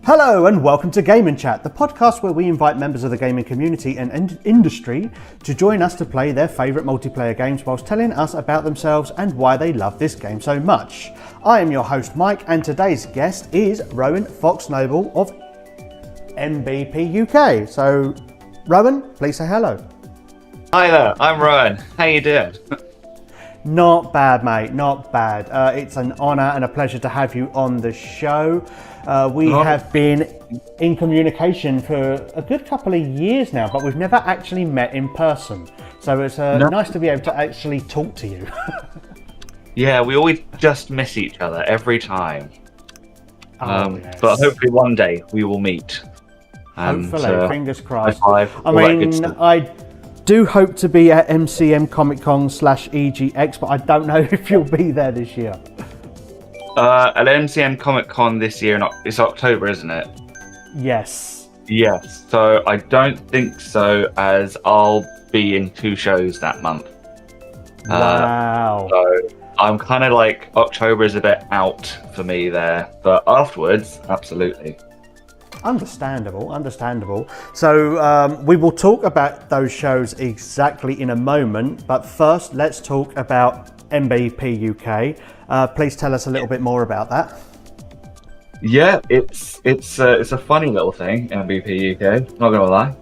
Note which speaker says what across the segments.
Speaker 1: Hello and welcome to Game & Chat, the podcast where we invite members of the gaming community and industry to join us to play their favourite multiplayer games whilst telling us about themselves and why they love this game so much. I am your host Mike, and today's guest is Rowan Fox-Noble of MBPUK. So Rowan, please say hello.
Speaker 2: Hi there, I'm Rowan. How you doing?
Speaker 1: Not bad, mate, not bad. It's an honour and a pleasure to have you on the show. We have been in communication for a good couple of years now, but we've never actually met in person. So it's nice to be able to actually talk to you.
Speaker 2: Yeah, we always just miss each other every time.
Speaker 1: Yes.
Speaker 2: But hopefully one day we will meet. And,
Speaker 1: hopefully, fingers crossed.
Speaker 2: High five,
Speaker 1: I do hope to be at MCM Comic Con /EGX, but I don't know if you'll be there this year.
Speaker 2: At MCM Comic Con this year, it's October, isn't it?
Speaker 1: Yes.
Speaker 2: Yes, so I don't think so, as I'll be in 2 shows that month.
Speaker 1: Wow.
Speaker 2: So I'm kind of like, October is a bit out for me there, but afterwards, absolutely.
Speaker 1: Understandable. So we will talk about those shows exactly in a moment, but first let's talk about MBPUK. Please tell us a little bit more about that.
Speaker 2: Yeah, it's a funny little thing, MBPUK, not gonna lie.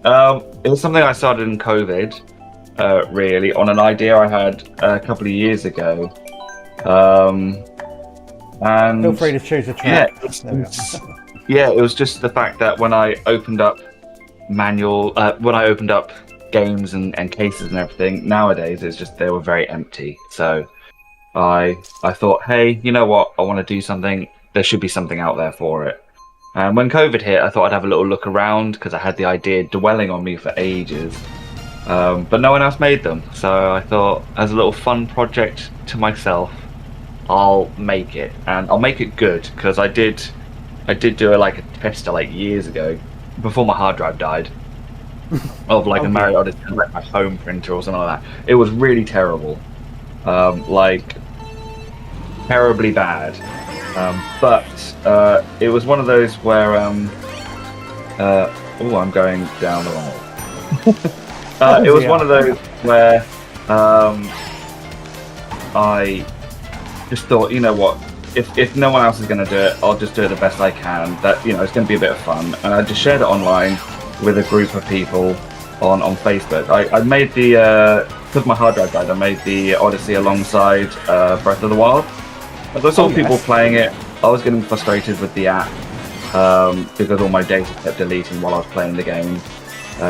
Speaker 2: It was something I started in COVID, really, on an idea I had a couple of years ago. And
Speaker 1: feel free to choose a track.
Speaker 2: Yeah, it was just the fact that when I opened up games and cases and everything, nowadays it's just they were very empty. So I thought, hey, you know what? I want to do something. There should be something out there for it. And when COVID hit, I thought I'd have a little look around because I had the idea dwelling on me for ages. But no one else made them. So I thought, as a little fun project to myself, I'll make it, and I'll make it good because I did do a tester years ago, before my hard drive died, of a Mario Kart, my home printer or something like that. It was really terrible, terribly bad. But it was one of those where I'm going down the wrong hole. It was one of those where I just thought, you know what? If no one else is going to do it, I'll just do it the best I can. That, it's going to be a bit of fun. And I just shared it online with a group of people on Facebook. I made because my hard drive died, I made the Odyssey alongside Breath of the Wild. As I saw people playing it, I was getting frustrated with the app because all my data kept deleting while I was playing the game.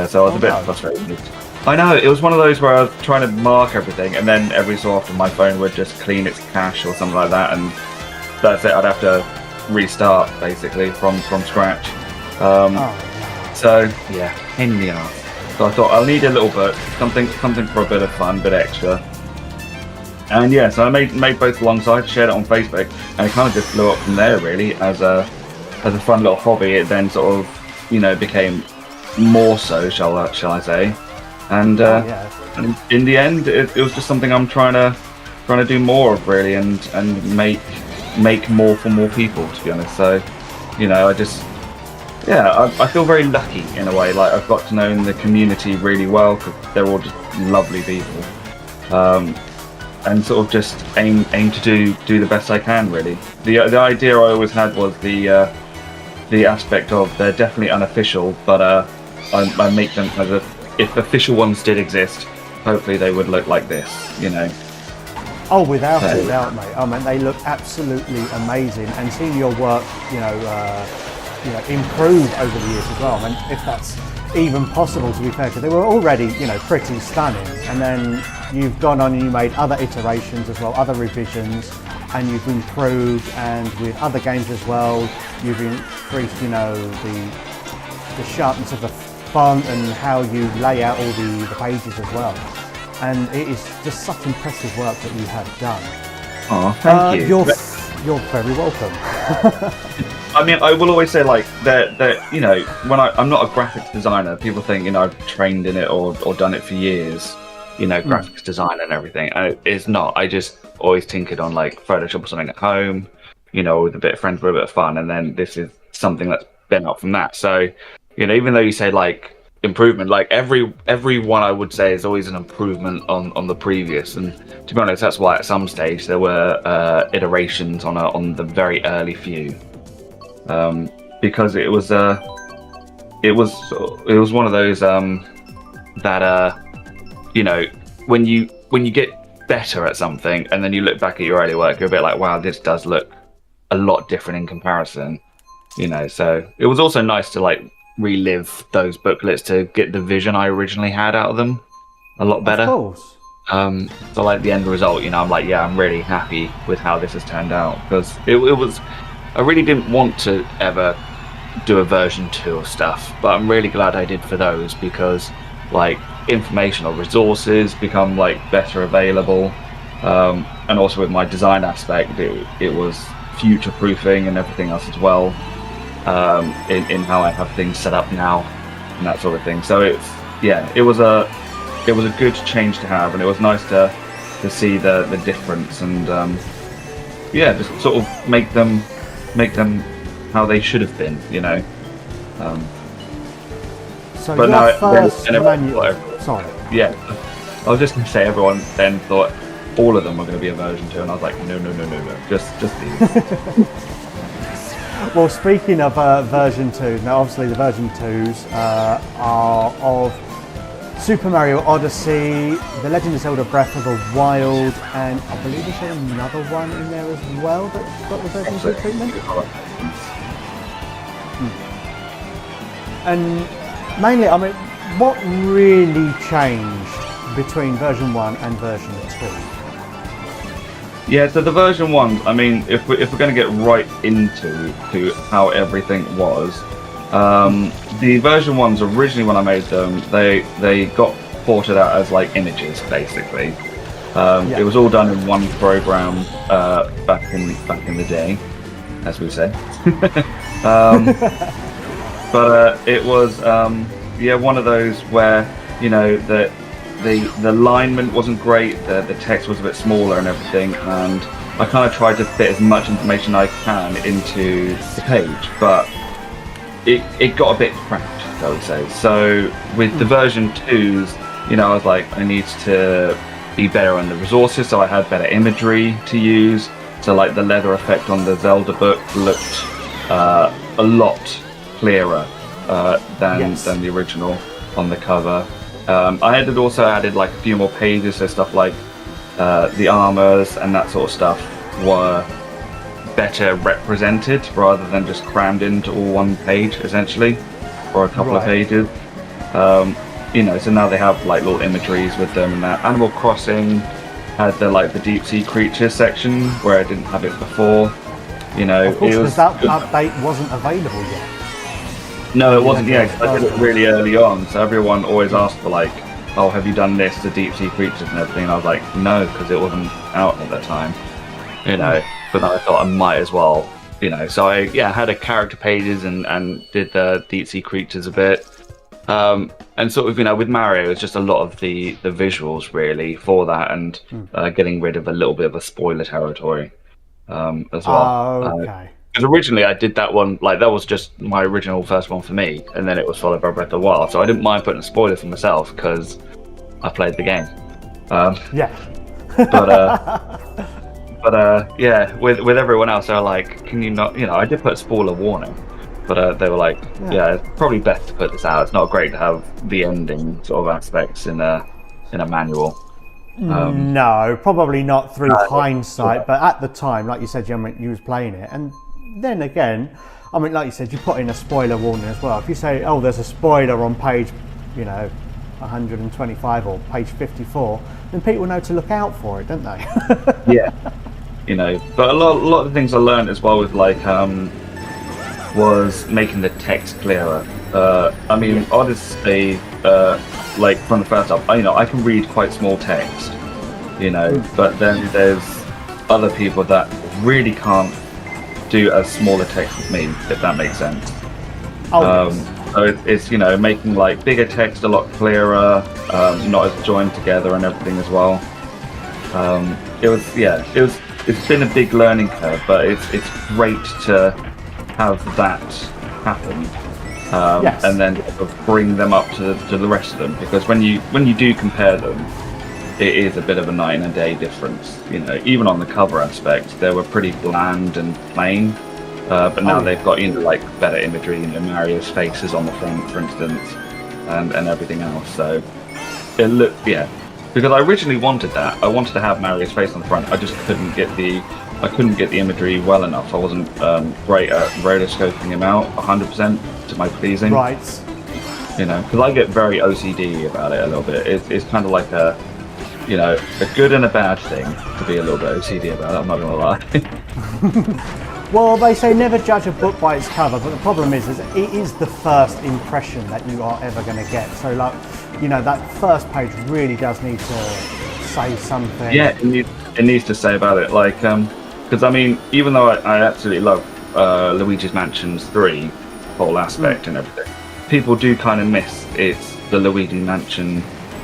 Speaker 2: So I was a bit frustrated. I know, it was one of those where I was trying to mark everything, and then every so often my phone would just clean its cache or something like that, and that's it. I'd have to restart basically from scratch. So yeah, pain in the arse. So I thought I'll need a little book, something for a bit of fun, bit extra. And yeah, so I made both alongside, shared it on Facebook, and it kind of just blew up from there really as a fun little hobby. It then sort of became more so, shall I say? And and in the end, it was just something I'm trying to do more of really, and make more for more people, to be honest. So I feel very lucky in a way. I've got to know the community really well because they're all just lovely people, and sort of just aim to do the best I can really. The idea I always had was the aspect of they're definitely unofficial, but I make them as if official ones did exist, hopefully they would look like this,
Speaker 1: Oh, without a doubt, mate. I mean, they look absolutely amazing, and seeing your work, improve over the years as well. I mean, if that's even possible, to be fair, because they were already, pretty stunning, and then you've gone on and you made other iterations as well, other revisions, and you've improved, and with other games as well, you've increased, the sharpness of the font and how you lay out all the pages as well. And it is just such impressive work that you have done.
Speaker 2: Oh, thank you.
Speaker 1: You're very welcome.
Speaker 2: I mean, I will always say that when I'm not a graphics designer, people think I've trained in it or done it for years, graphics design and everything. And it's not. I just always tinkered on Photoshop or something at home, with a bit of friends for a bit of fun. And then this is something that's been up from that. So, even though you say like improvement, like every one I would say is always an improvement on the previous. And to be honest, that's why at some stage there were iterations on the very early few, because it was one of those that when you get better at something and then you look back at your early work, you're a bit like, wow, this does look a lot different in comparison. So it was also nice to like relive those booklets to get the vision I originally had out of them a lot better.
Speaker 1: Of course.
Speaker 2: So like the end result, I'm like, yeah, I'm really happy with how this has turned out, because it was, I really didn't want to ever do a version 2 of stuff, but I'm really glad I did for those, because like information or resources become like better available, and also with my design aspect, it was future proofing and everything else as well, in how I have things set up now and that sort of thing. So it was a good change to have, and it was nice to see the difference, and just sort of make them how they should have been,
Speaker 1: So
Speaker 2: but
Speaker 1: your
Speaker 2: no,
Speaker 1: first manual. Sorry.
Speaker 2: Yeah, I was just going to say, everyone then thought all of them were going to be a version 2, and I was like, no, just these.
Speaker 1: Well, speaking of version 2s, now obviously the version 2s are of Super Mario Odyssey, The Legend of Zelda Breath of the Wild, and I believe there's another one in there as well that's got the version 2 treatment. And mainly, I mean, what really changed between version 1 and version 2?
Speaker 2: Yeah, so the version 1, I mean, if we're going to get right into how everything was, the version 1s originally, when I made them, they got ported out as like images, basically. It was all done in one program back in the day, as we said. But it was one of those where the alignment wasn't great, the text was a bit smaller and everything, and I kind of tried to fit as much information I can into the page, but it got a bit cramped, I would say. So with the version 2s, I was like, I need to be better on the resources, so I had better imagery to use. So like the leather effect on the Zelda book looked a lot clearer than the original on the cover. I had also added like a few more pages, so stuff like the armors and that sort of stuff were better represented rather than just crammed into all one page, essentially, or a couple of pages. So now they have like little imageries with them, and that Animal Crossing had the deep sea creatures section where I didn't have it before.
Speaker 1: Of course, because that update wasn't available yet.
Speaker 2: No, it wasn't yet. I did it really early on, so everyone always asked for like, oh, have you done this, the deep sea creatures and everything? And I was like, no, because it wasn't out at that time. But then I thought I might as well, So I had a character pages and did the deep sea creatures a bit, and sort of with Mario, it's just a lot of the visuals really for that, and getting rid of a little bit of a spoiler territory as well.
Speaker 1: Okay.
Speaker 2: Because originally I did that one, like that was just my original first one for me, and then it was followed by Breath of the Wild, so I didn't mind putting a spoiler for myself because I played the game. But with everyone else, they were like, can you not, I did put a spoiler warning, but they were like, it's probably best to put this out. It's not great to have the ending sort of aspects in a manual.
Speaker 1: No, probably not through hindsight, but at the time, like you said, you was playing it, and then again, I mean, like you said, you put in a spoiler warning as well. If you say, oh, there's a spoiler on page, 125 or page 54, then people know to look out for it, don't they?
Speaker 2: Yeah, but a lot of the things I learned as well with was making the text clearer. I mean, Odyssey, like from the first up, I can read quite small text, but then there's other people that really can't do as smaller text as me, if that makes sense. So it's making like bigger text a lot clearer, not as joined together and everything as well. It's been a big learning curve, but it's great to have that happened,
Speaker 1: Yes.
Speaker 2: and then sort of bring them up to the rest of them. Because when you do compare them, it is a bit of a night and a day difference. You know, even on the cover aspect, they were pretty bland and plain. But now they've got, you know, like better imagery, you know, Mario's face is on the front, for instance, and everything else. So it looked, yeah. Because I originally wanted that. I wanted to have Mario's face on the front. I just couldn't get the imagery well enough. I wasn't great at rotoscoping him out 100% to my pleasing.
Speaker 1: Right.
Speaker 2: You know, because I get very OCD about it a little bit. It's kind of like a, you know, a good and a bad thing to be a little bit OCD about it. I'm not gonna lie.
Speaker 1: Well, they say never judge a book by its cover, but the problem is it is the first impression that you are ever going to get. So, like, you know, that first page really does need to say something.
Speaker 2: Yeah, it needs to say about it. Like, because I mean, even though I absolutely love Luigi's Mansion 3 whole aspect and everything, people do kind of miss it's the Luigi Mansion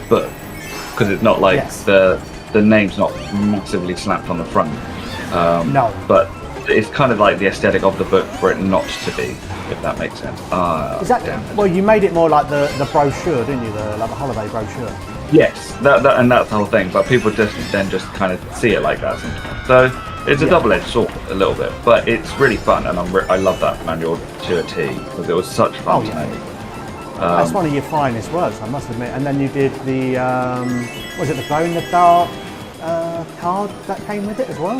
Speaker 2: book because it's not like the name's not massively slapped on the front.
Speaker 1: No,
Speaker 2: but it's kind of like the aesthetic of the book for it not to be, if that makes sense.
Speaker 1: exactly. Well, you made it more like the brochure, didn't you? Like the holiday brochure.
Speaker 2: Yes, that and that's the whole thing. But people just kind of see it like that sometimes. So it's a double-edged sword a little bit, but it's really fun, and I love that manual to a T because it was such fun to make.
Speaker 1: That's one of your finest works, I must admit. And then you did the was it the glow in the dark card that came with it as well?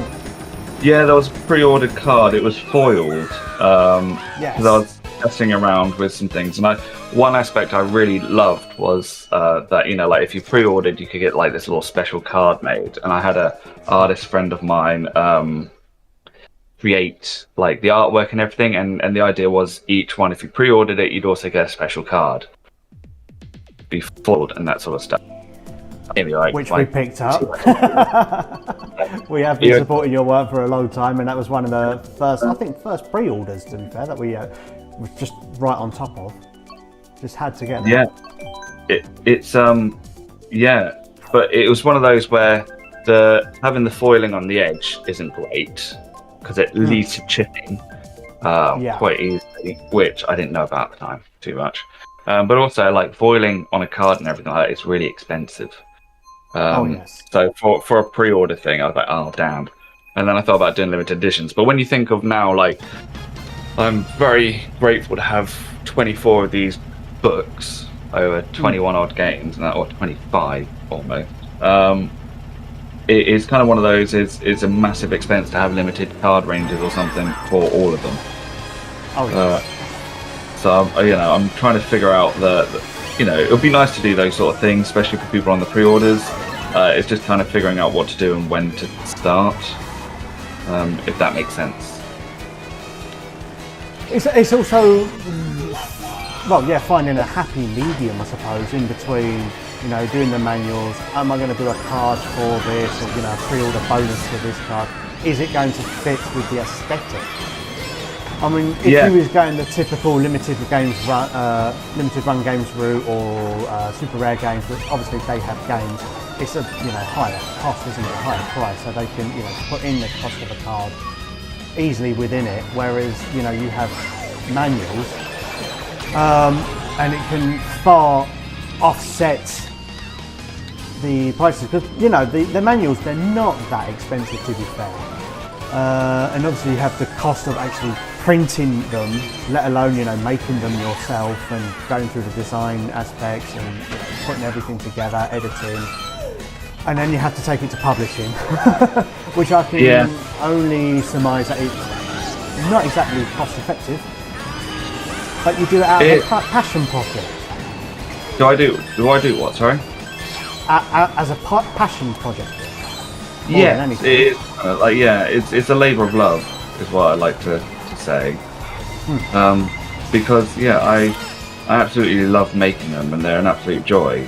Speaker 2: Yeah, there was a pre-ordered card. It was foiled because I was testing around with some things, and one aspect I really loved was that, you know, like if you pre-ordered, you could get like this little special card made, and I had a artist friend of mine create like the artwork and everything, and the idea was each one, if you pre-ordered it, you'd also get a special card, be foiled and that sort of stuff. Anyway,
Speaker 1: which we picked up. We have been supporting your work for a long time, and that was one of the first pre-orders, to be fair, that we was just right on top of. Just had to get that.
Speaker 2: Yeah, but it was one of those where having the foiling on the edge isn't great because it leads to chipping quite easily, which I didn't know about at the time too much. But also, like, foiling on a card and everything like that is really expensive. So for a pre-order thing, I was like, oh damn. And then I thought about doing limited editions. But when you think of now, like, I'm very grateful to have 24 of these books over 21 odd games, or 25 almost. It is kind of one of those. It's a massive expense to have limited card ranges or something for all of them. So you know, I'm trying to figure out you know, it would be nice to do those sort of things, especially for people on the pre-orders. It's just kind of figuring out what to do and when to start, if that makes sense.
Speaker 1: It's also, well, yeah, finding a happy medium, I suppose, in between, you know, doing the manuals. Am I going to do a card for this, or, you know, a pre-order bonus for this card? Is it going to fit with the aesthetic? I mean, if you was going the typical limited run games route, or super rare games, which obviously they have games, it's a, you know, higher cost, isn't it? A higher price, so they can, you know, put in the cost of a card easily within it. Whereas, you know, you have manuals, and it can far offset the prices, because, you know, the manuals, they're not that expensive, to be fair. And obviously you have the cost of actually printing them, let alone, you know, making them yourself and going through the design aspects and, you know, putting everything together, editing, and then you have to take it to publishing, which I can only surmise that it's not exactly cost effective, but you do it out of a passion project.
Speaker 2: Do I do what? Sorry.
Speaker 1: As a passion project.
Speaker 2: Yeah, it is. It's a labour of love, is what I like to say. Because I absolutely love making them, and they're an absolute joy.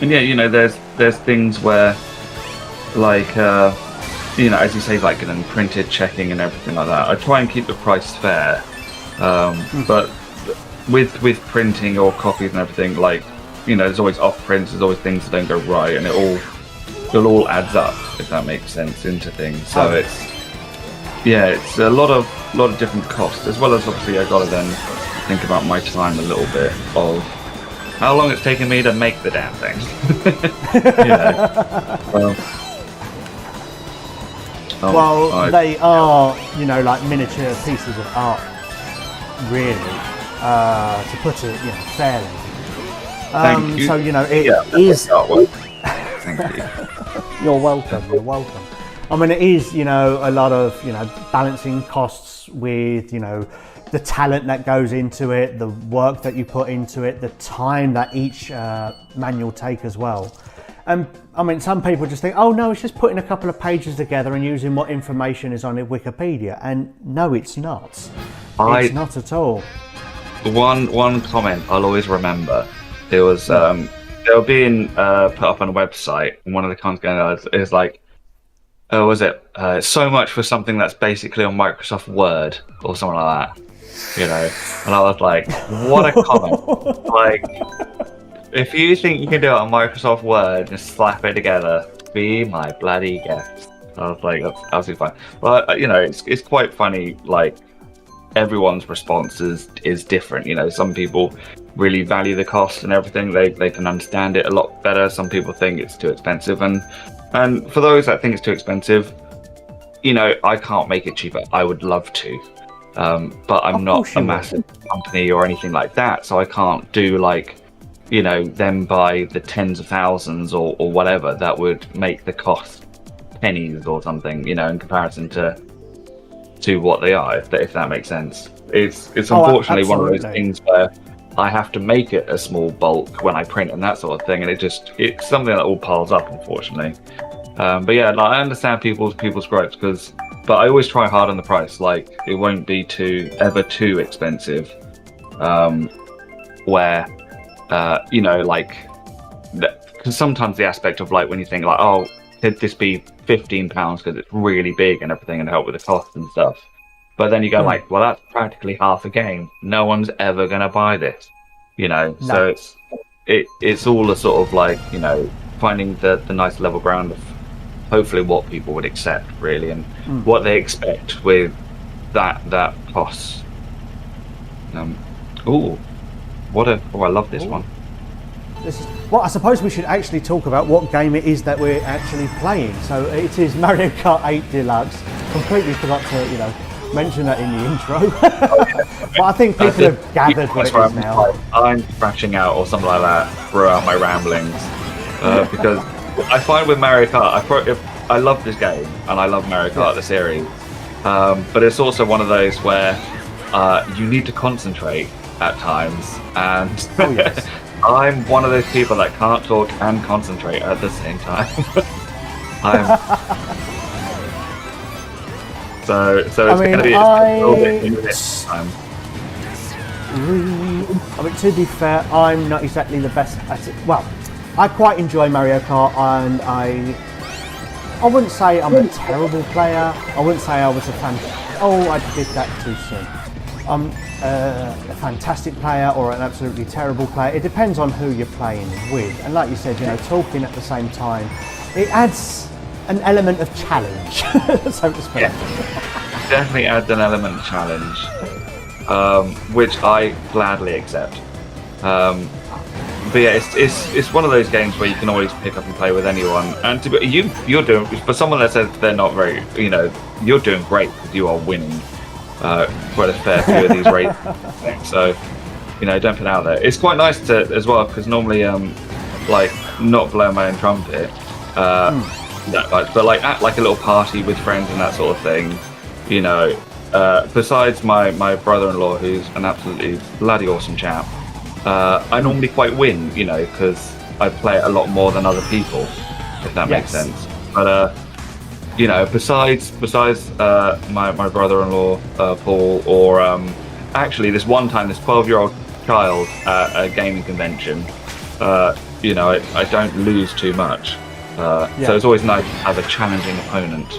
Speaker 2: And yeah, you know, there's things where, like, you know, as you say, like getting printed, checking, and everything like that. I try and keep the price fair, but with printing or copies and everything, like, you know, there's always off prints, there's always things that don't go right, and it all adds up, if that makes sense, into things. So it's a lot of lot of different costs, as well as obviously I got to then think about my time a little bit of how long it's taken me to make the damn thing.
Speaker 1: They are, like miniature pieces of art, really, to put it, fairly.
Speaker 2: Thank you.
Speaker 1: So, it is.
Speaker 2: Thank you.
Speaker 1: You're welcome. You're welcome. I mean, it is, a lot of, balancing costs with, the talent that goes into it, the work that you put into it, the time that each manual take as well. And I mean, some people just think, oh no, it's just putting a couple of pages together and using what information is on Wikipedia. And no, it's not. It's not at all.
Speaker 2: One comment I'll always remember. It was they were being put up on a website, and one of the comments going on is like, oh, was it so much for something that's basically on Microsoft Word or something like that, And I was like, what a comment! Like, if you think you can do it on Microsoft Word, just slap it together, be my bloody guest. I was like, that's absolutely fine. But it's quite funny. Like, everyone's response is different. Some people really value the cost and everything. They can understand it a lot better. Some people think it's too expensive, and for those that think it's too expensive, I can't make it cheaper. I would love to, but I'm not a massive company or anything like that, so I can't do them by the tens of thousands or whatever that would make the cost pennies or something, in comparison to what they are, if that makes sense. It's unfortunately one of those things where I have to make it a small bulk when I print and that sort of thing, and it's something that all piles up, unfortunately. But yeah, I understand people's gripes, but I always try hard on the price. Like, it won't be ever too expensive, where because sometimes the aspect of when you think oh, could this be £15 because it's really big and everything and help with the cost and stuff. But then you go well, that's practically half a game. No one's ever going to buy this, No. So it's all a sort of finding the nice level ground of hopefully what people would accept, really, and what they expect with that cost. I love this one.
Speaker 1: Well, I suppose we should actually talk about what game it is that we're actually playing. So it is Mario Kart 8 Deluxe. Completely forgot to, mention that in the intro. But I think people have gathered what it is now.
Speaker 2: I'm scratching out or something like that throughout my ramblings, because I find with Mario Kart, I love this game and I love Mario Kart, the series, but it's also one of those where you need to concentrate at times, and I'm one of those people that can't talk and concentrate at the same time. So it's going to be a little bit new this time.
Speaker 1: I mean, to be fair, I'm not exactly the best at it. Well, I quite enjoy Mario Kart, and I wouldn't say I'm a terrible player. I wouldn't say I was a fan. Oh, I did that too soon. I'm a fantastic player or an absolutely terrible player. It depends on who you're playing with. And like you said, talking at the same time, it adds an element of challenge, so to speak.
Speaker 2: Yeah. Definitely adds an element of challenge, which I gladly accept. But yeah, it's one of those games where you can always pick up and play with anyone. And you're doing, for someone that says they're not very, you're doing great because you are winning quite a fair few of these races. So, don't put it out there. It's quite nice to as well, because normally not blow my own trumpet that much, but act like a little party with friends and that sort of thing. Besides my brother-in-law, who's an absolutely bloody awesome chap, I normally quite win, because I play it a lot more than other people, if that makes sense. But besides my brother-in-law Paul, or actually this one time, this 12-year-old child at a gaming convention, I don't lose too much. So it's always nice to have a challenging opponent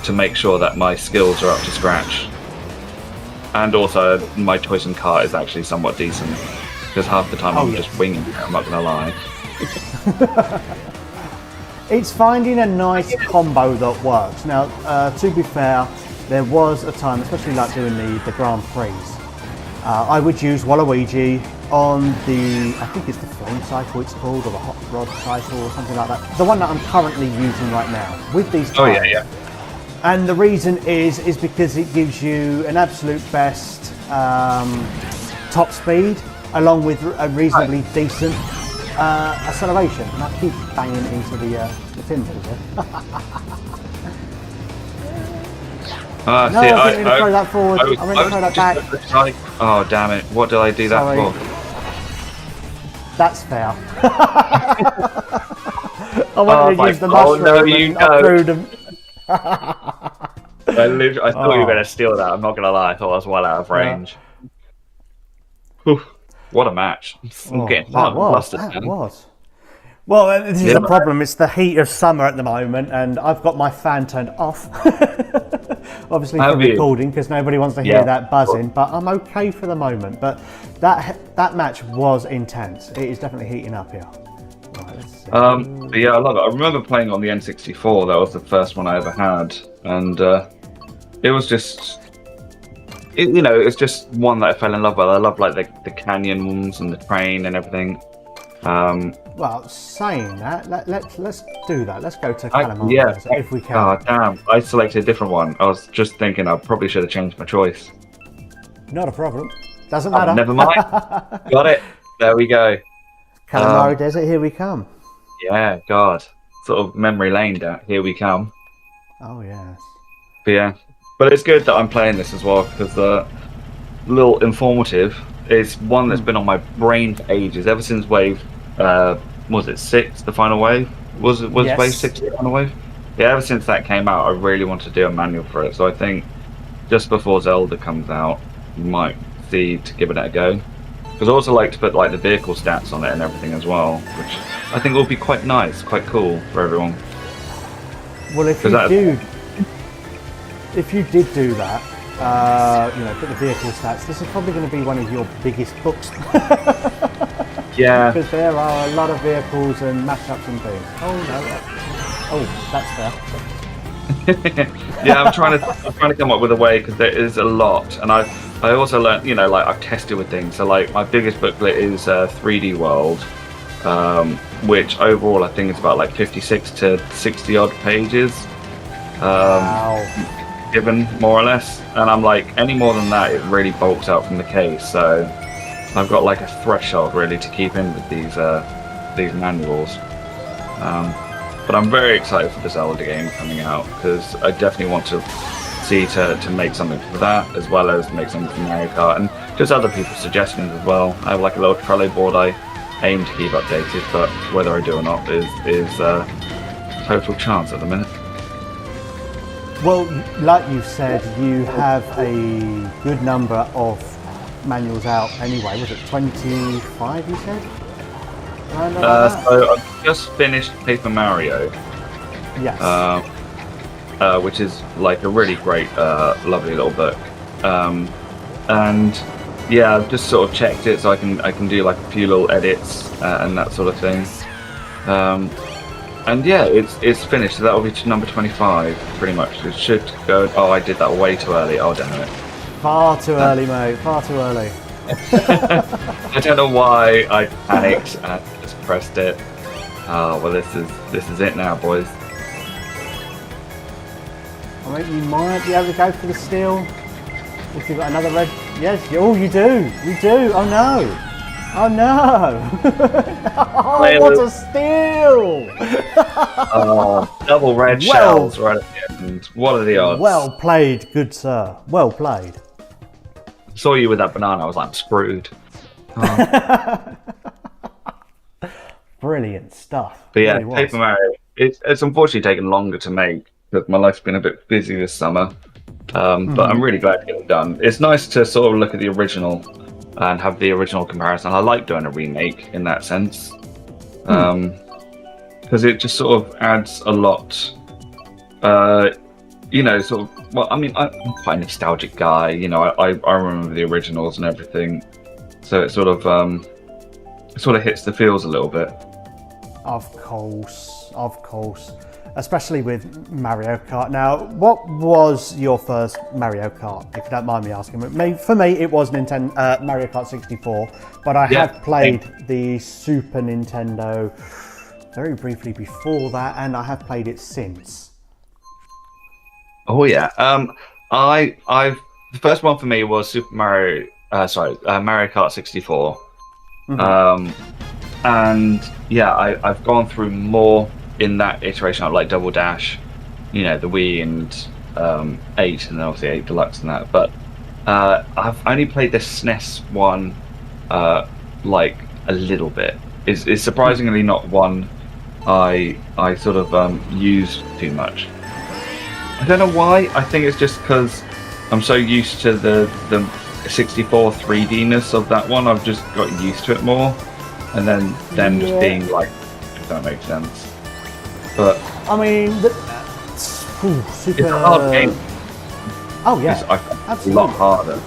Speaker 2: to make sure that my skills are up to scratch. And also, my choice in car is actually somewhat decent, because half the time I'm just winging it, I'm not going to lie.
Speaker 1: It's finding a nice combo that works. Now, to be fair, there was a time, especially like doing the Grand Prix, I would use Waluigi on the, I think it's the Flame Cycle it's called, or the Hot Rod Cycle or something like that. The one that I'm currently using right now with these tires.
Speaker 2: Oh yeah.
Speaker 1: And the reason is because it gives you an absolute best top speed along with a reasonably decent acceleration. And I keep banging into the pinballs here. No, I didn't mean to throw that forward. I meant to throw that back.
Speaker 2: Oh, damn it. What did I do that for?
Speaker 1: That's fair. I wanted to use the mushroom and I threw them.
Speaker 2: I thought you were going to steal that. I'm not going to lie. I thought I was well out of range. Whew, what a match. I'm getting hot and flustered.
Speaker 1: That was. Well, this is the problem. It's the heat of summer at the moment, and I've got my fan turned off. Obviously for recording, because nobody wants to hear that buzzing, but I'm okay for the moment. But that match was intense. It is definitely heating up here. Right, let's see.
Speaker 2: But yeah, I love it. I remember playing on the N64. That was the first one I ever had, and it was just, it's just one that I fell in love with. I love like the canyons and the train and everything.
Speaker 1: Well, saying that, let's do that. Let's go to Kalamazoo if we can.
Speaker 2: Oh damn! I selected a different one. I was just thinking I probably should have changed my choice.
Speaker 1: Not a problem. Doesn't matter.
Speaker 2: Never mind. Got it. There we go.
Speaker 1: Kalamazoo Desert, here we come.
Speaker 2: Yeah, God. Sort of memory lane. Here we come.
Speaker 1: Oh yes.
Speaker 2: But yeah, but it's good that I'm playing this as well because a little informative. It's one that's been on my brain for ages, ever since Wave, was it 6, the final wave? Was Wave 6 the final wave? Yeah, ever since that came out, I really want to do a manual for it. So I think just before Zelda comes out, you might see to give it a go. Because I also like to put like the vehicle stats on it and everything as well, which I think will be quite nice, quite cool for everyone.
Speaker 1: Well, if you did do that, put the vehicle stats, this is probably going to be one of your biggest books.
Speaker 2: Yeah.
Speaker 1: Because there are a lot of vehicles and mashups and things. Oh no. Oh, that's fair.
Speaker 2: Yeah, I'm trying to come up with a way because there is a lot, and I also learned, like I've tested with things. So like my biggest booklet is 3D World, which overall I think is about like 56 to 60 odd pages.
Speaker 1: Wow.
Speaker 2: Given more or less, and I'm like, any more than that it really bulks out from the case, so I've got like a threshold really to keep in with these manuals, but I'm very excited for the Zelda game coming out because I definitely want to see to make something for that as well as make something for Mario Kart and just other people's suggestions as well. I have like a little Trello board I aim to keep updated, but whether I do or not is total chance at the minute.
Speaker 1: Well, like you said, you have a good number of manuals out anyway. Was it 25 you said?
Speaker 2: So I've just finished Paper Mario.
Speaker 1: Yes.
Speaker 2: Which is like a really great, lovely little book. And yeah, I've just sort of checked it so I can do like a few little edits and that sort of thing. And yeah, it's finished, so that'll be to number 25, pretty much. It should go... Oh, I did that way too early. Oh, damn it.
Speaker 1: Far too early, mate. Far too early.
Speaker 2: I don't know why I panicked and just pressed it. Oh, well, this is it now, boys.
Speaker 1: I mean, you might be able to go for the steal. If you've got another red... Yes, you do. You do. Oh, no. Oh no! Oh, what a steal!
Speaker 2: Oh, double red shells right at the end. What are the odds?
Speaker 1: Well played, good sir. Well played.
Speaker 2: Saw you with that banana, I was like, I'm screwed. Oh.
Speaker 1: Brilliant stuff.
Speaker 2: But yeah, really Paper Mario, it's unfortunately taken longer to make because my life's been a bit busy this summer. But I'm really glad to get it done. It's nice to sort of look at the original and have the original comparison. I like doing a remake in that sense because it just sort of adds a lot. Sort of. Well, I mean, I'm quite a nostalgic guy. I remember the originals and everything, so it sort of hits the feels a little bit.
Speaker 1: Of course. especially with Mario Kart. Now, what was your first Mario Kart, if you don't mind me asking? For me, it was Mario Kart 64, but I have played the Super Nintendo very briefly before that, and I have played it since.
Speaker 2: Oh yeah. The first one for me was Mario Kart 64. And yeah, I've gone through more in that iteration, like Double Dash, the Wii and 8, and then obviously 8 Deluxe and that. But I've only played the SNES one like a little bit. It's surprisingly not one I sort of use too much. I don't know why. I think it's just because I'm so used to the 64 3D-ness of that one. I've just got used to it more, and then them just being like, if that makes sense. But
Speaker 1: I mean, Super.
Speaker 2: It's a hard game.
Speaker 1: Oh yeah,
Speaker 2: absolutely. A lot harder.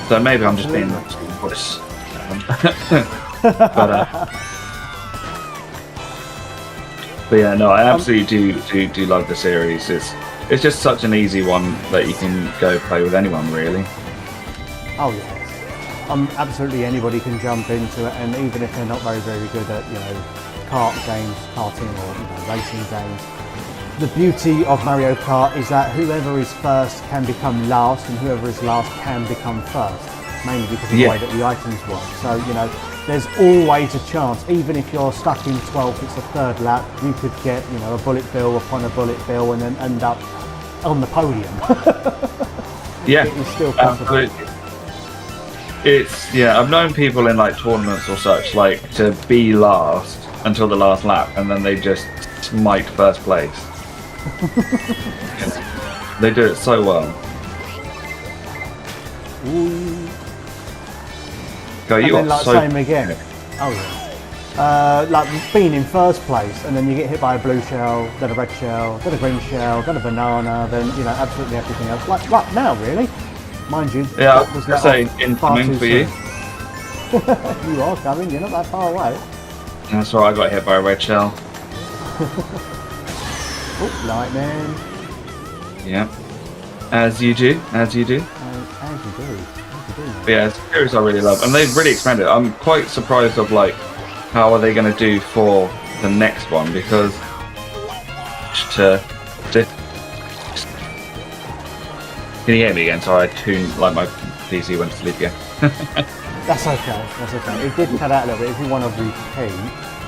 Speaker 2: So maybe I'm just being puss. But yeah, no, I absolutely do love the series. It's just such an easy one that you can go play with anyone, really.
Speaker 1: Oh yes, absolutely anybody can jump into it, and even if they're not very good at kart games, karting or racing games, the beauty of Mario Kart is that whoever is first can become last, and whoever is last can become first, mainly because of the way that the items work. So there's always a chance, even if you're stuck in 12th, it's the third lap, you could get a bullet bill upon a bullet bill and then end up on the podium.
Speaker 2: Yeah,
Speaker 1: it is still possible.
Speaker 2: Absolutely. I've known people in like tournaments or such like to be last until the last lap, and then they just smite first place. They do it so well.
Speaker 1: Ooh.
Speaker 2: Go, you
Speaker 1: and then
Speaker 2: are so
Speaker 1: same again. Oh yeah. Like being in first place, and then you get hit by a blue shell, then a red shell, then a green shell, then a banana, then absolutely everything else. Like right now, really. Mind you,
Speaker 2: yeah, I was going to say incoming for you.
Speaker 1: You are coming. You're not that far away.
Speaker 2: That's right. I got hit by a red shell.
Speaker 1: Oh, lightning.
Speaker 2: Yeah. As you do.
Speaker 1: As you do.
Speaker 2: But yeah, it's a series I really love, and they've really expanded. I'm quite surprised of like how are they going to do for the next one, because can you hear me again? Sorry, I tuned like my PC went to sleep again.
Speaker 1: That's okay. It did cut out a little bit. If you want to repeat,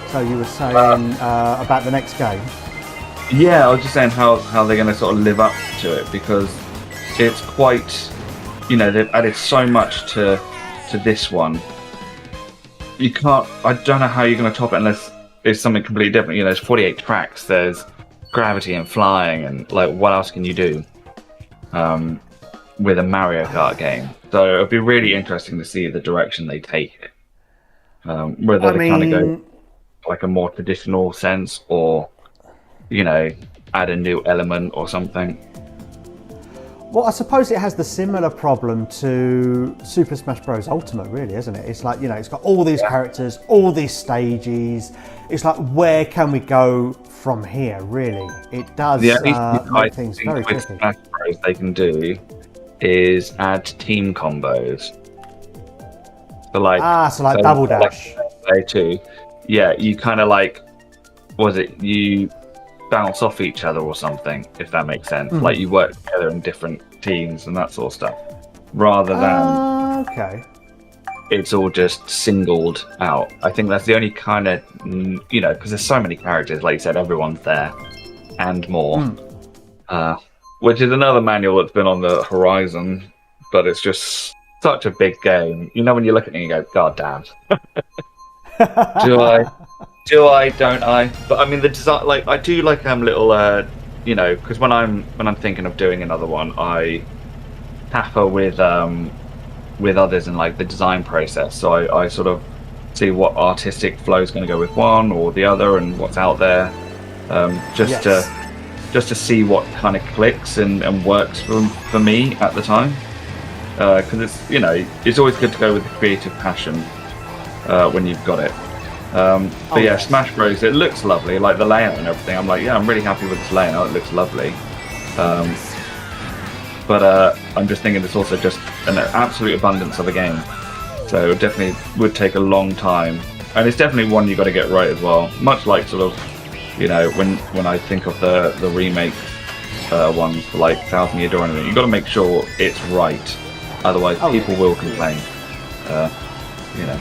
Speaker 1: so you were saying about the next game.
Speaker 2: Yeah, I was just saying how they're going to sort of live up to it, because it's quite. They've added so much to this one. You can't. I don't know how you're going to top it unless it's something completely different. There's 48 tracks. There's gravity and flying, and like, what else can you do with a Mario Kart game? So it'll be really interesting to see the direction they take it. Whether they kind of go like a more traditional sense, or add a new element or something.
Speaker 1: Well, I suppose it has the similar problem to Super Smash Bros. Ultimate, really, isn't it? It's like, it's got all these characters, all these stages. It's like, where can we go from here, really? It does make things very tricky.
Speaker 2: Smash Bros. They can do is add team combos. So like
Speaker 1: Double Dash.
Speaker 2: Like, too. Yeah, you kind of like, you bounce off each other or something, if that makes sense. Like you work together in different teams and that sort of stuff, rather than it's all just singled out. I think that's the only kind of because there's so many characters, like you said, everyone's there and more, which is another manual that's been on the horizon, but it's just such a big game. When you look at it and you go, god damn. Do I? Don't I? But I mean, the design, like, I do like little, because when I'm thinking of doing another one, I tamper with others in like the design process. So I sort of see what artistic flow is going to go with one or the other, and what's out there, just to see what kind of clicks and works for me at the time. Because it's it's always good to go with the creative passion when you've got it. But yeah,
Speaker 1: yes.
Speaker 2: Smash Bros. It looks lovely, like the layout and everything. I'm like, yeah, I'm really happy with this layout. It looks lovely. But I'm just thinking it's also just an absolute abundance of a game. So it definitely would take a long time, and it's definitely one you got to get right as well. Much like sort of, you know, when I think of the remake ones for like Thousand Year Door and everything, you got to make sure it's right. Otherwise, people will complain. You know,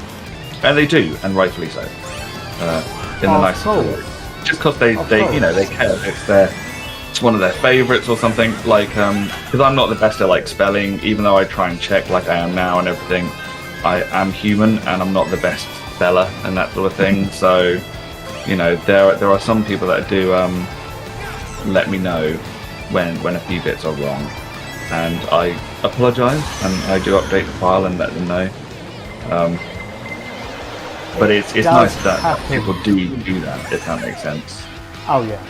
Speaker 2: and they do, and rightfully so. In the nicest way. Just because they you know, they care. It's one of their favorites or something. Like, because I'm not the best at like spelling, even though I try and check like I am now and everything. I am human, and I'm not the best speller and that sort of thing. So, you know, there are some people that do let me know when a few bits are wrong, and I apologise, and I do update the file and let them know. But it's nice that people do that, if that makes sense.
Speaker 1: Oh yeah.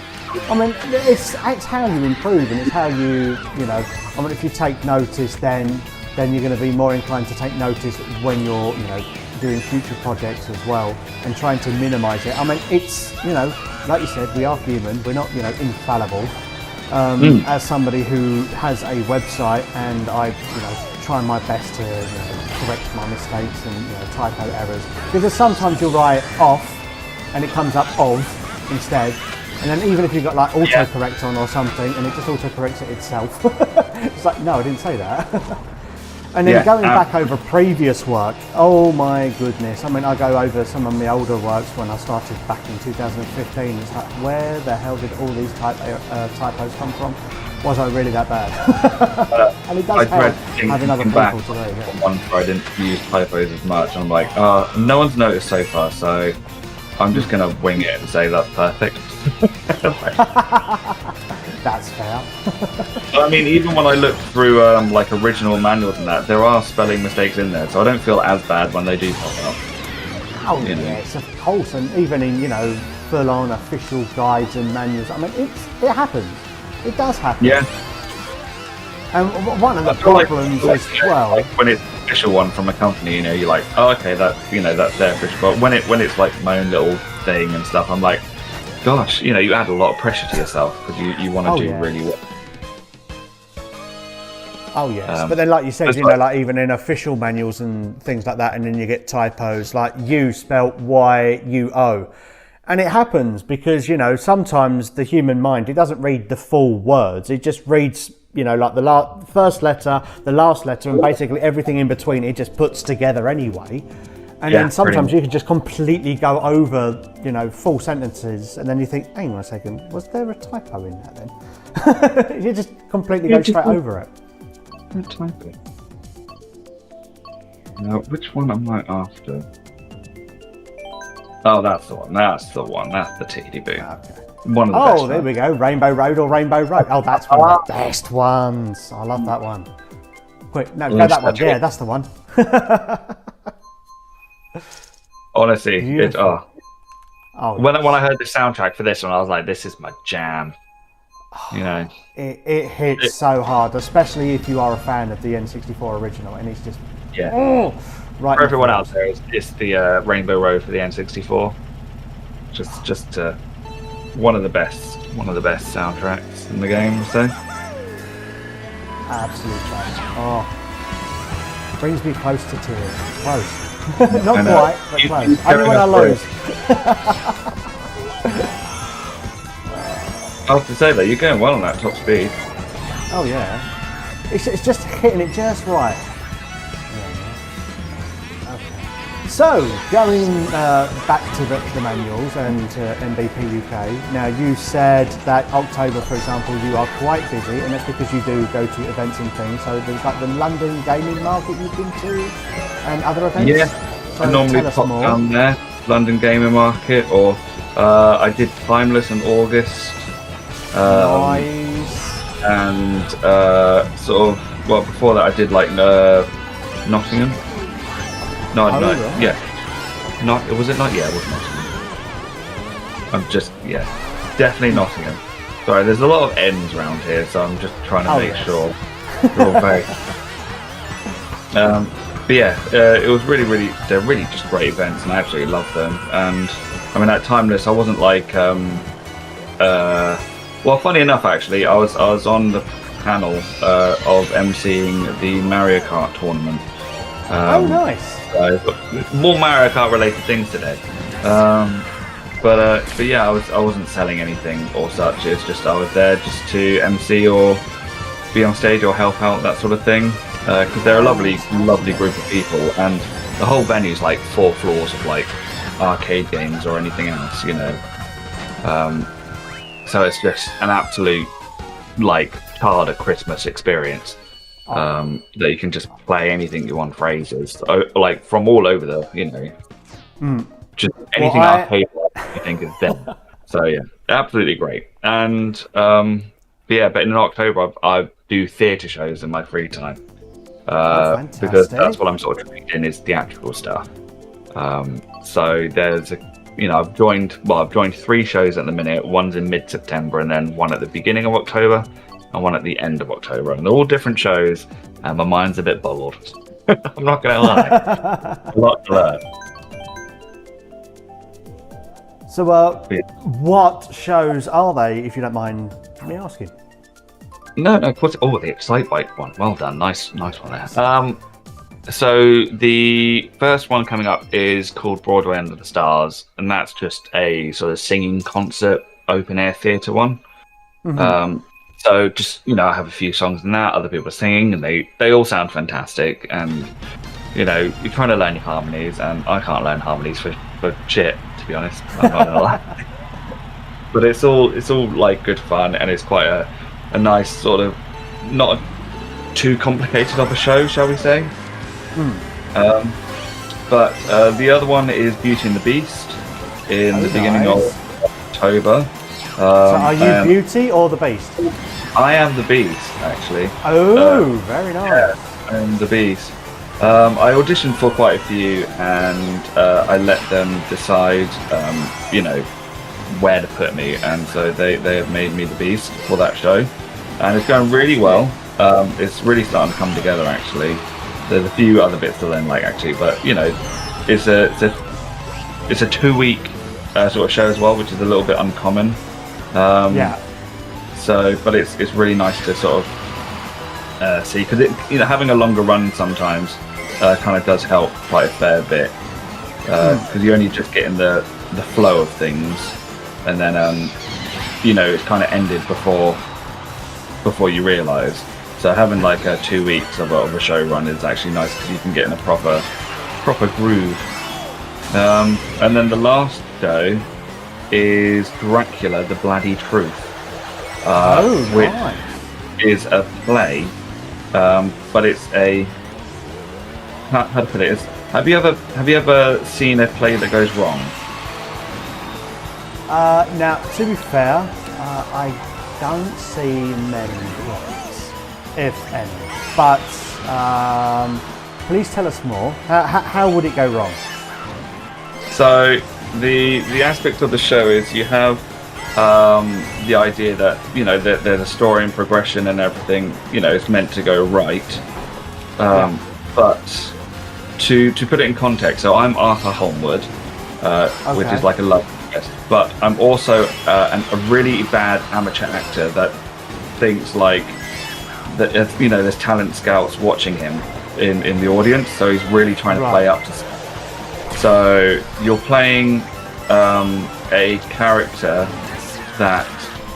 Speaker 1: I mean, it's how you improve, and it's how you know. I mean, if you take notice, then you're going to be more inclined to take notice when you're, you know, doing future projects as well, and trying to minimise it. I mean, it's, you know, like you said, we are human. We're not, you know, infallible. As somebody who has a website, and I, you know, try my best to, you know, correct my mistakes and, you know, typo errors, because sometimes you'll write off and it comes up of instead, and then even if you've got like autocorrect on or something and it just autocorrects it itself, it's like, no, I didn't say that. And then going back over previous work, oh my goodness, I mean, I go over some of my older works when I started back in 2015, it's like, where the hell did all these typos come from? Was I really that bad? And it does help having other people to do. Yeah.
Speaker 2: One where I didn't use typos as much, I'm like, no one's noticed so far, so I'm just going to wing it and say that's perfect.
Speaker 1: That's fair.
Speaker 2: I mean, even when I look through like original manuals and that, there are spelling mistakes in there, so I don't feel as bad when they do pop up.
Speaker 1: Oh yes, of course, and even in, you know, full-on official guides and manuals, I mean, it happens. It does happen.
Speaker 2: Yeah.
Speaker 1: And one of the problems as well,
Speaker 2: like when it's an official one from a company, you know, you're like, oh, okay, that, you know, that's their official. But when it's like my own little thing and stuff, I'm like, gosh, you know, you add a lot of pressure to yourself because you want to do really well.
Speaker 1: Oh yes, but then like you said, you know, like even in official manuals and things like that, and then you get typos like "you" spelt Y-U-O. And it happens because, you know, sometimes the human mind, it doesn't read the full words. It just reads, you know, like the first letter, the last letter, and basically everything in between, it just puts together anyway. And then sometimes you can just completely go over, you know, full sentences, and then you think, hang on a second, was there a typo in that then? You just completely go straight over it.
Speaker 2: Typo. Now, which one am I after? Oh, that's the one. That's the one. That's the TD Boo.
Speaker 1: Okay.
Speaker 2: One of the best.
Speaker 1: Oh, there we go. Rainbow Road or Rainbow Road. Oh, that's one of the best ones. I love that one. Quick, no, go that one. Yeah, that's the one.
Speaker 2: Honestly, when I heard the soundtrack for this one, I was like, this is my jam. You know,
Speaker 1: it hits so hard, especially if you are a fan of the N64 original, and it's just right.
Speaker 2: For everyone out there, it's the Rainbow Road for the N64. Just one of the best soundtracks in the game. So
Speaker 1: absolutely, brings me close to tears. Close, not quite, but close. Only when I lose.
Speaker 2: I have to say that you're going well on that top speed.
Speaker 1: Oh yeah, it's just hitting it just right. Okay. So going back to the manuals and MBPUK. Now you said that October, for example, you are quite busy, and that's because you do go to events and things. So there's like the London gaming market you've been to, and other events.
Speaker 2: Yeah,
Speaker 1: so
Speaker 2: I normally pop down there, London Gaming Market, or I did Timeless in August.
Speaker 1: Nice.
Speaker 2: And sort of, well, before that I did like Nottingham. No,
Speaker 1: right.
Speaker 2: Yeah. Was it not? Yeah, it was Nottingham. Definitely Nottingham. Sorry, there's a lot of N's around here, so I'm just trying to make sure we're all very. But it was they're really just great events, and I absolutely love them. And I mean, at Timeless, I wasn't like, well, funny enough, actually, I was on the panel of emceeing the Mario Kart tournament.
Speaker 1: Oh, nice.
Speaker 2: More Mario Kart related things today. But yeah, I wasn't selling anything or such. It's just I was there just to MC or be on stage or help out, that sort of thing. Because they're a lovely group of people, and the whole venue's like 4 floors of like arcade games or anything else, you know. So it's just an absolute like Carter Christmas experience. That you can just play anything you want for ages, like from all over the, you know, just anything arcade you think is there. So yeah, absolutely great. And yeah, but in October I do theatre shows in my free time, because that's what I'm sort of trained in, is theatrical stuff. So there's I've joined 3 shows at the minute. One's in mid-September, and then one at the beginning of October, and one at the end of October, and they're all different shows, and my mind's a bit boggled. I'm not gonna lie. A lot to learn.
Speaker 1: So what shows are they, if you don't mind me asking?
Speaker 2: No, of course. Oh, the Excite Bike one. Well done. Nice one there. So the first one coming up is called Broadway Under the Stars, and that's just a sort of singing concert, open air theatre one. So just, I have a few songs in that, other people are singing, and they all sound fantastic. And, you're trying to learn your harmonies, and I can't learn harmonies for shit, to be honest. I'm not gonna lie. But it's all like good fun, and it's quite a nice sort of, not too complicated of a show, shall we say. But the other one is Beauty and the Beast in the beginning of October.
Speaker 1: So are you Beauty or the Beast?
Speaker 2: I am the Beast, actually.
Speaker 1: Oh, very nice.
Speaker 2: Yeah, I'm the Beast. I auditioned for quite a few, and I let them decide, where to put me, and so they have made me the Beast for that show, and it's going really well. It's really starting to come together, actually. There's a few other bits to learn, actually, but it's a 2-week sort of show as well, which is a little bit uncommon. So, but it's really nice to sort of see, because having a longer run sometimes kind of does help quite a fair bit, because you're only just getting the flow of things, and then it's kind of ended before you realise. So having like 2 weeks of a show run is actually nice, because you can get in a proper groove. And then the last show is Dracula: The Bloody Truth, which is a play, but it's a how to put it. Have you ever seen a play that goes wrong?
Speaker 1: Now, to be fair, I don't see many ones, if any. But please tell us more. How would it go wrong?
Speaker 2: So the aspect of the show is you have the idea that that there's a story and progression and everything. It's meant to go right. But to put it in context, so I'm Arthur Holmwood, which is like a love interest, but I'm also a really bad amateur actor that thinks like that there's talent scouts watching him in the audience, so he's really trying to play up to. So you're playing a character that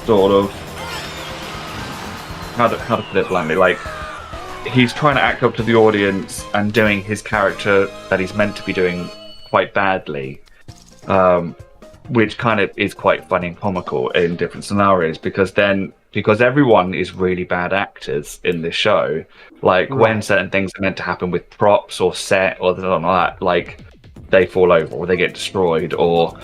Speaker 2: sort of, how to put it bluntly, like he's trying to act up to the audience and doing his character that he's meant to be doing quite badly, which kind of is quite funny and comical in different scenarios, because everyone is really bad actors in this show. When certain things are meant to happen with props or set or something like that, like they fall over or they get destroyed or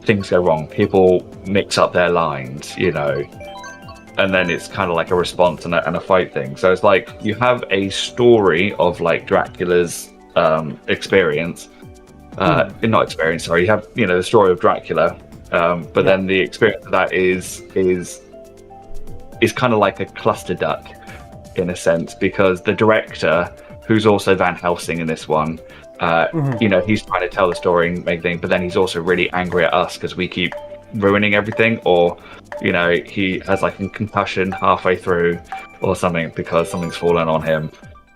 Speaker 2: things go wrong. People mix up their lines, and then it's kind of like a response and a fight thing. So it's like you have a story of like Dracula's experience. Not experience, sorry. You have the story of Dracula, but then the experience of that is kind of like a cluster duck in a sense, because the director, who's also Van Helsing in this one. You know, he's trying to tell the story and make things, but then he's also really angry at us because we keep ruining everything, or you know, he has like a concussion halfway through or something because something's fallen on him.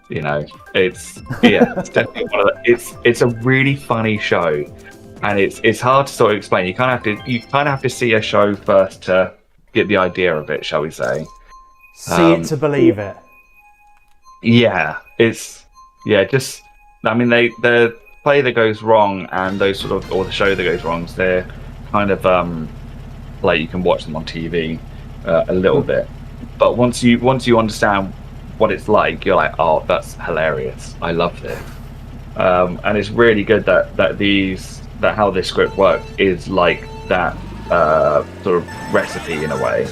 Speaker 2: You know, it's definitely one of the, it's a really funny show, and it's hard to sort of explain. You kind of have to see a show first to get the idea of it, shall we say?
Speaker 1: See it to believe it.
Speaker 2: Yeah, just. I mean, the play that goes wrong and those sort of, or the show that goes wrong, they're kind of like you can watch them on TV a little bit, but once you understand what it's like, you're like, oh, that's hilarious. I love this, and it's really good that how this script works is like that sort of recipe in a way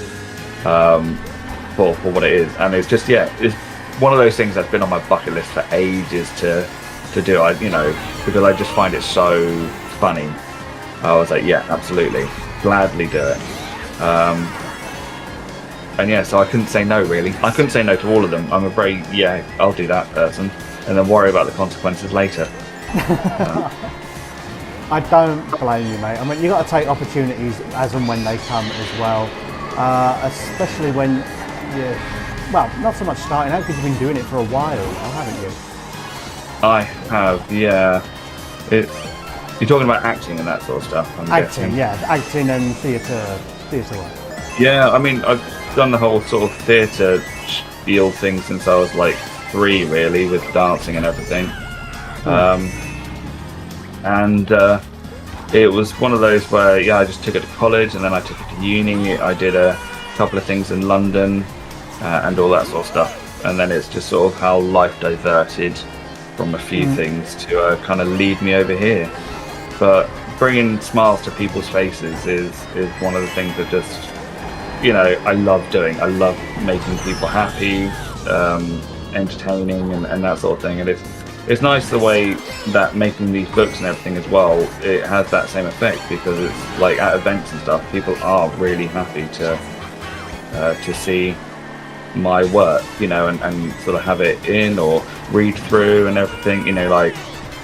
Speaker 2: for what it is, and it's just it's one of those things that's been on my bucket list for ages to do. Because I just find it so funny. I was like, yeah, absolutely, gladly do it. And so I couldn't say no, really. I couldn't say no to all of them. I'm a very, I'll do that person, and then worry about the consequences later.
Speaker 1: I don't blame you, mate. I mean, you got to take opportunities as and when they come as well, especially when well, not so much starting out, because you've been doing it for a while, haven't you?
Speaker 2: I have, yeah. You're talking about acting and that sort of stuff.
Speaker 1: Acting and theatre work.
Speaker 2: Yeah, I mean, I've done the whole sort of theatre spiel thing since I was like 3, really, with dancing and everything. And it was one of those where, I just took it to college, and then I took it to uni. I did a couple of things in London and all that sort of stuff. And then it's just sort of how life diverted from a few things to kind of lead me over here. But bringing smiles to people's faces is one of the things that just, I love doing. I love making people happy, entertaining, and that sort of thing. And it's nice the way that making these books and everything as well, it has that same effect, because it's like at events and stuff, people are really happy to see my work, and sort of have it in or read through and everything. Like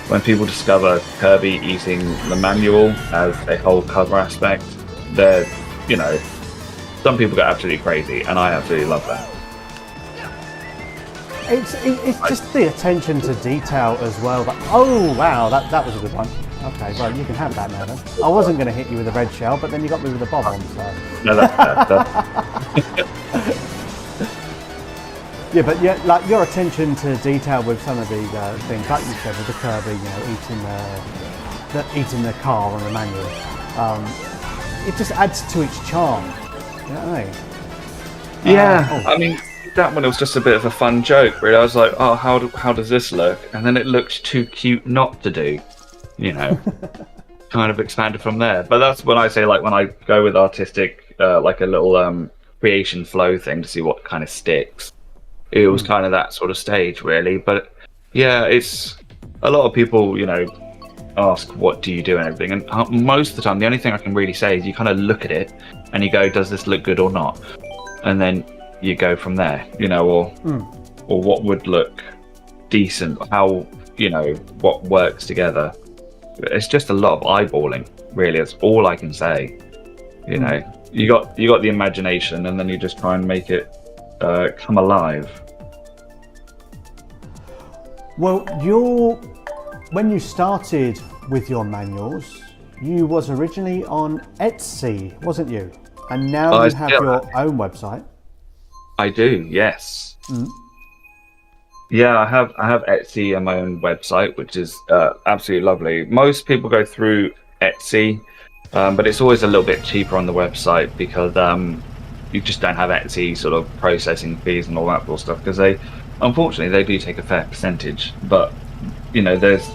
Speaker 2: when people discover Kirby eating the manual as a whole cover aspect, they're, some people go absolutely crazy, and I absolutely love that.
Speaker 1: It's just the attention to detail as well. But, oh wow, that was a good one. Okay, well, you can have that now then. I wasn't going to hit you with a red shell, but then you got me with a bob on, so.
Speaker 2: No, that's
Speaker 1: Yeah, but like your attention to detail with some of the things, like you said with the Kirby, eating the car on the manual, it just adds to its charm. You know what I mean?
Speaker 2: Yeah, I mean, that one, it was just a bit of a fun joke, really. I was like, oh, how does this look? And then it looked too cute not to do, kind of expanded from there. But that's when I say, like, when I go with artistic, like a little creation flow thing to see what kind of sticks. It was kind of that sort of stage, really. But yeah, it's a lot of people, ask, what do you do and everything? And most of the time, the only thing I can really say is you kind of look at it and you go, does this look good or not? And then you go from there, or what would look decent, how, what works together. It's just a lot of eyeballing, really. That's all I can say. You got the imagination, and then you just try and make it come alive.
Speaker 1: Well, when you started with your manuals, you was originally on Etsy, wasn't you? And now you have your own website.
Speaker 2: I do, yes. Yeah, I have Etsy and my own website, which is absolutely lovely. Most people go through Etsy, but it's always a little bit cheaper on the website because you just don't have Etsy sort of processing fees and all that sort of stuff, because unfortunately they do take a fair percentage. But there's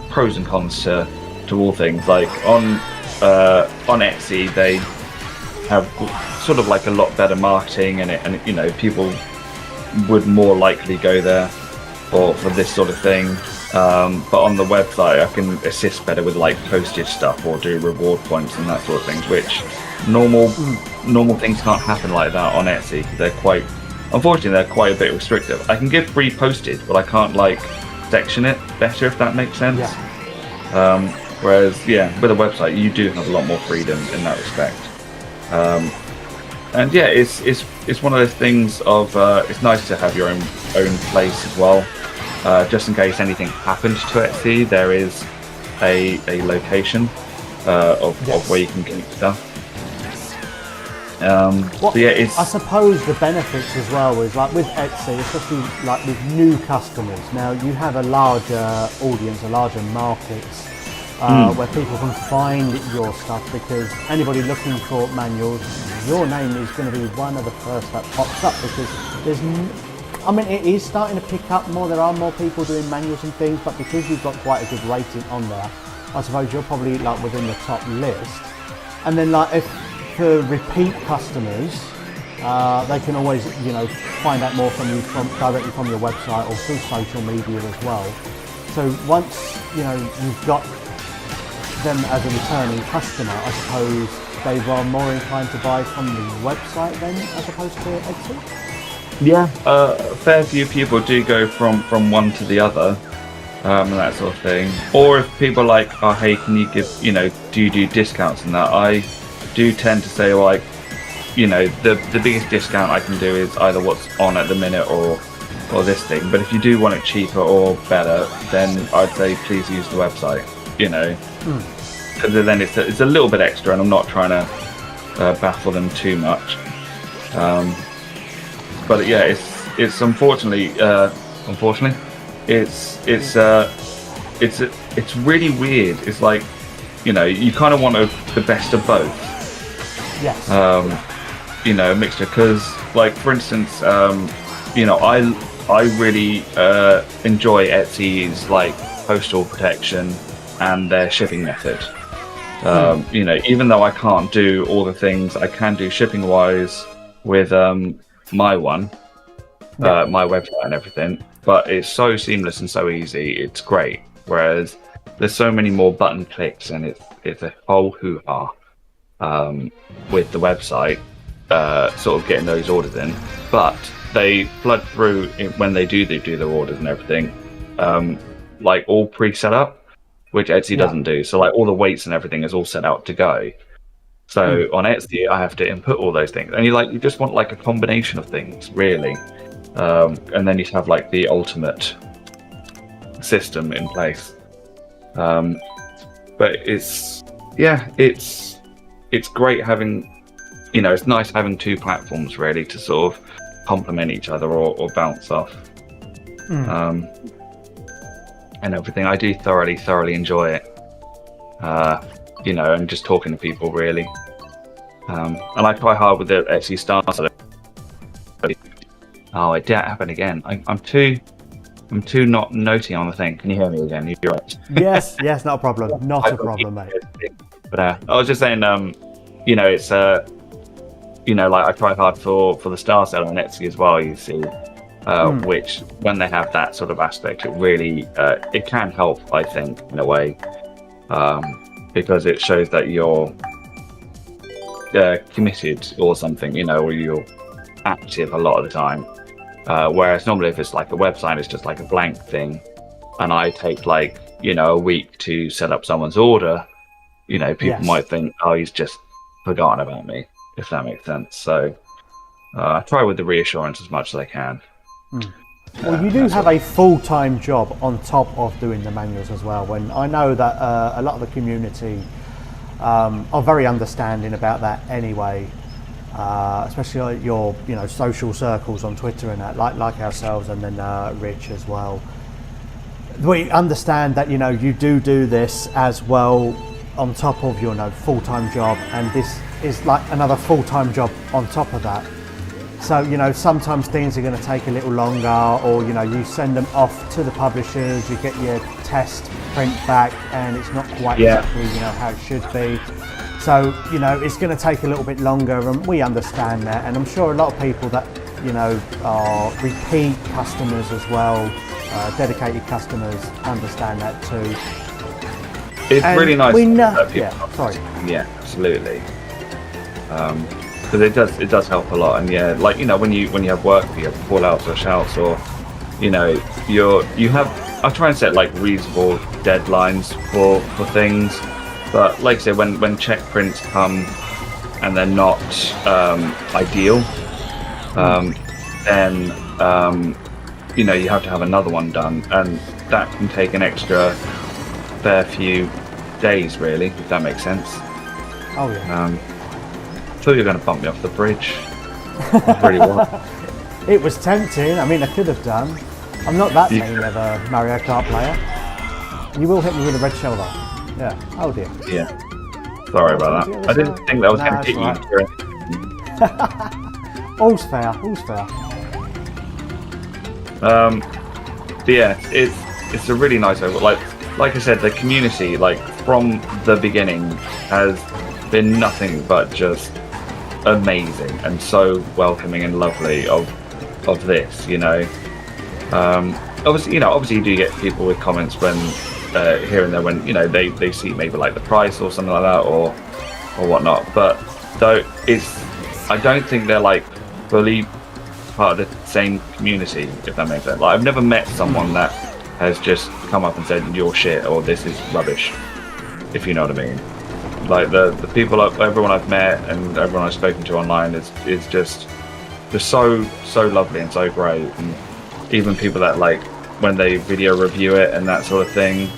Speaker 2: pros and cons to all things. Like on Etsy, they have sort of like a lot better marketing, and people would more likely go there for this sort of thing. But on the website, I can assist better with like postage stuff or do reward points and that sort of things, which normal things can't happen like that on Etsy. They're quite unfortunately they're quite a bit restrictive. I can give free postage, but I can't like section it better, if that makes sense.
Speaker 1: Yeah.
Speaker 2: Whereas, yeah, with a website, you do have a lot more freedom in that respect. And yeah, it's one of those things of it's nice to have your own place as well, just in case anything happened to Etsy. There is a location of where you can keep stuff. So yeah,
Speaker 1: I suppose the benefits as well is like with Etsy, especially like with new customers. Now you have a larger audience, a larger market where people can find your stuff, because anybody looking for manuals, your name is going to be one of the first that pops up, because I mean, it is starting to pick up more. There are more people doing manuals and things, but because you've got quite a good rating on there, I suppose you're probably like within the top list. And then like if for repeat customers, they can always, you know, find out more from you directly from your website or through social media as well. So once, you know, you've got them as a returning customer, I suppose they were more inclined to buy from the website then as opposed to Etsy?
Speaker 2: Yeah, a fair few people do go from one to the other, and that sort of thing. Or if people are like, oh hey, can you give, you know, do you do discounts and that? I do tend to say, like, you know, the biggest discount I can do is either what's on at the minute or this thing. But if you do want it cheaper or better, then I'd say please use the website, you know. Because then it's a little bit extra, and I'm not trying to baffle them too much. But yeah, it's unfortunately it's really weird. It's like, you know, you kind of want the best of both.
Speaker 1: Yes.
Speaker 2: You know, a mixture. Because, like, for instance, you know, I really enjoy Etsy's like postal protection and their shipping method. You know, even though I can't do all the things I can do shipping wise with my website and everything, but it's so seamless and so easy. It's great. Whereas there's so many more button clicks, and it's a whole hoo-ha with the website, sort of getting those orders in. But they flood through when they do their orders and everything, like all pre-set up, which Etsy doesn't do. So like all the weights and everything is all set out to go. So on Etsy, I have to input all those things, and you just want like a combination of things, really, and then you have like the ultimate system in place. But it's great having, you know, it's nice having two platforms really to sort of complement each other or bounce off, and everything. I do thoroughly enjoy it. You know, and just talking to people really. And I try hard with the Etsy starter. Oh, it did happen again. I'm too not noting on the thing. Can you hear me again? You're right.
Speaker 1: Yes, not a problem. Not a problem, mate.
Speaker 2: But I was just saying, you know, it's you know, like I try hard for the star seller on Etsy as well. You see, which when they have that sort of aspect, it really it can help, I think, in a way. Because it shows that you're committed or something, you know, or you're active a lot of the time. Whereas normally if it's like a website, it's just like a blank thing, and I take like, you know, a week to set up someone's order, you know, people might think, oh, he's just forgotten about me, if that makes sense. So I try with the reassurance as much as I can.
Speaker 1: Well, you do have a full-time job on top of doing the manuals as well. When I know that a lot of the community are very understanding about that anyway, especially like your, you know, social circles on Twitter and that, like ourselves, and then Rich as well. We understand that, you know, you do this as well on top of your, you know, full-time job, and this is like another full-time job on top of that. So, you know, sometimes things are going to take a little longer, or, you know, you send them off to the publishers, you get your test print back, and it's not quite exactly, you know, how it should be. So, you know, it's going to take a little bit longer, and we understand that. And I'm sure a lot of people that, you know, are repeat customers as well, dedicated customers, understand that too.
Speaker 2: It's really nice.
Speaker 1: Yeah, sorry.
Speaker 2: Yeah, absolutely. because it does help a lot. And yeah, like when you have work, you have call-outs or shouts, or you have. I try and set like reasonable deadlines for things, but like I said, when check prints come and they're not ideal, then you have to have another one done, and that can take an extra fair few days, really, if that makes sense.
Speaker 1: Oh yeah.
Speaker 2: I thought you were going to bump me off the bridge. Really was.
Speaker 1: It was tempting. I mean, I could have done. I'm not that mean of a Mario Kart player. You will hit me with a red shell though. Yeah. Oh dear.
Speaker 2: Yeah. Sorry about that. I didn't think that was going to hit you.
Speaker 1: All's fair. All's fair.
Speaker 2: But yeah, it's a really nice over. Like I said, the community, like from the beginning, has been nothing but just amazing and so welcoming and lovely of this. Obviously you do get people with comments when here and there when they see maybe like the price or something like that or whatnot. But though I don't think they're like fully part of the same community, if that makes sense. Like I've never met someone that has just come up and said you're shit or this is rubbish, if you know what I mean. Like the people, everyone I've met and everyone I've spoken to online is just so lovely and so great. And even people that like when they video review it and that sort of thing,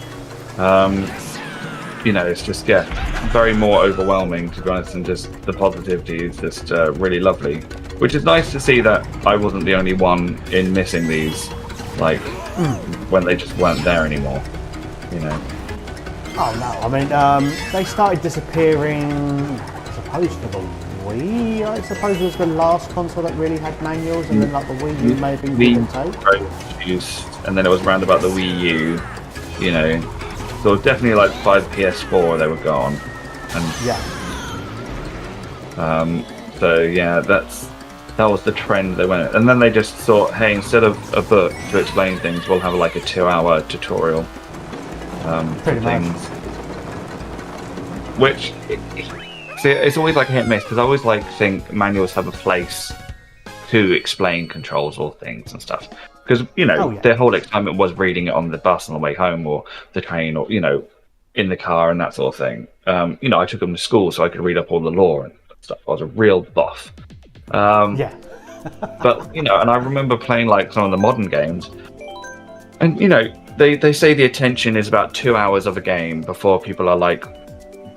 Speaker 2: it's just very more overwhelming, to be honest, and just the positivity is just really lovely, which is nice to see that I wasn't the only one in missing these, like when they just weren't there anymore.
Speaker 1: Oh no, I mean, they started disappearing, I suppose, for the Wii. I suppose it was the last console that really had manuals, and then like the Wii U may have been give and take.
Speaker 2: And then it was round about the Wii U, so definitely like by the PS4 they were gone. And so yeah, that was the trend they went. And then they just thought, hey, instead of a book to explain things, we'll have like a 2-hour tutorial.
Speaker 1: Pretty much.
Speaker 2: Which, see, it's always like a hit and miss, because I always think manuals have a place to explain controls or things and stuff. Because their whole excitement was reading it on the bus on the way home, or the train, or in the car and that sort of thing. I took them to school so I could read up all the lore and stuff. I was a real buff. But and I remember playing like some of the modern games, and they say the attention is about 2 hours of a game before people are like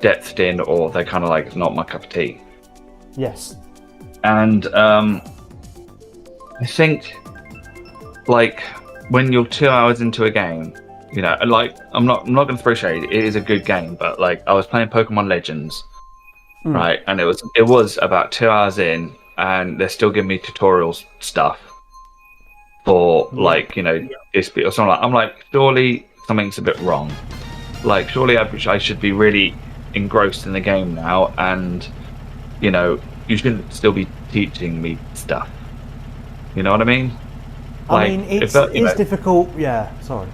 Speaker 2: depthed in, or they're kind of like not my cup of tea.
Speaker 1: Yes.
Speaker 2: And I think like when you're 2 hours into a game, like I'm not going to throw shade. It is a good game, but like I was playing Pokemon Legends, right, and it was about 2 hours in, and they're still giving me tutorials stuff for dispute or something. I'm like, surely something's a bit wrong. Like, surely I should be really engrossed in the game now, and you shouldn't still be teaching me stuff. You know what I mean?
Speaker 1: I mean, it's difficult. Yeah, sorry.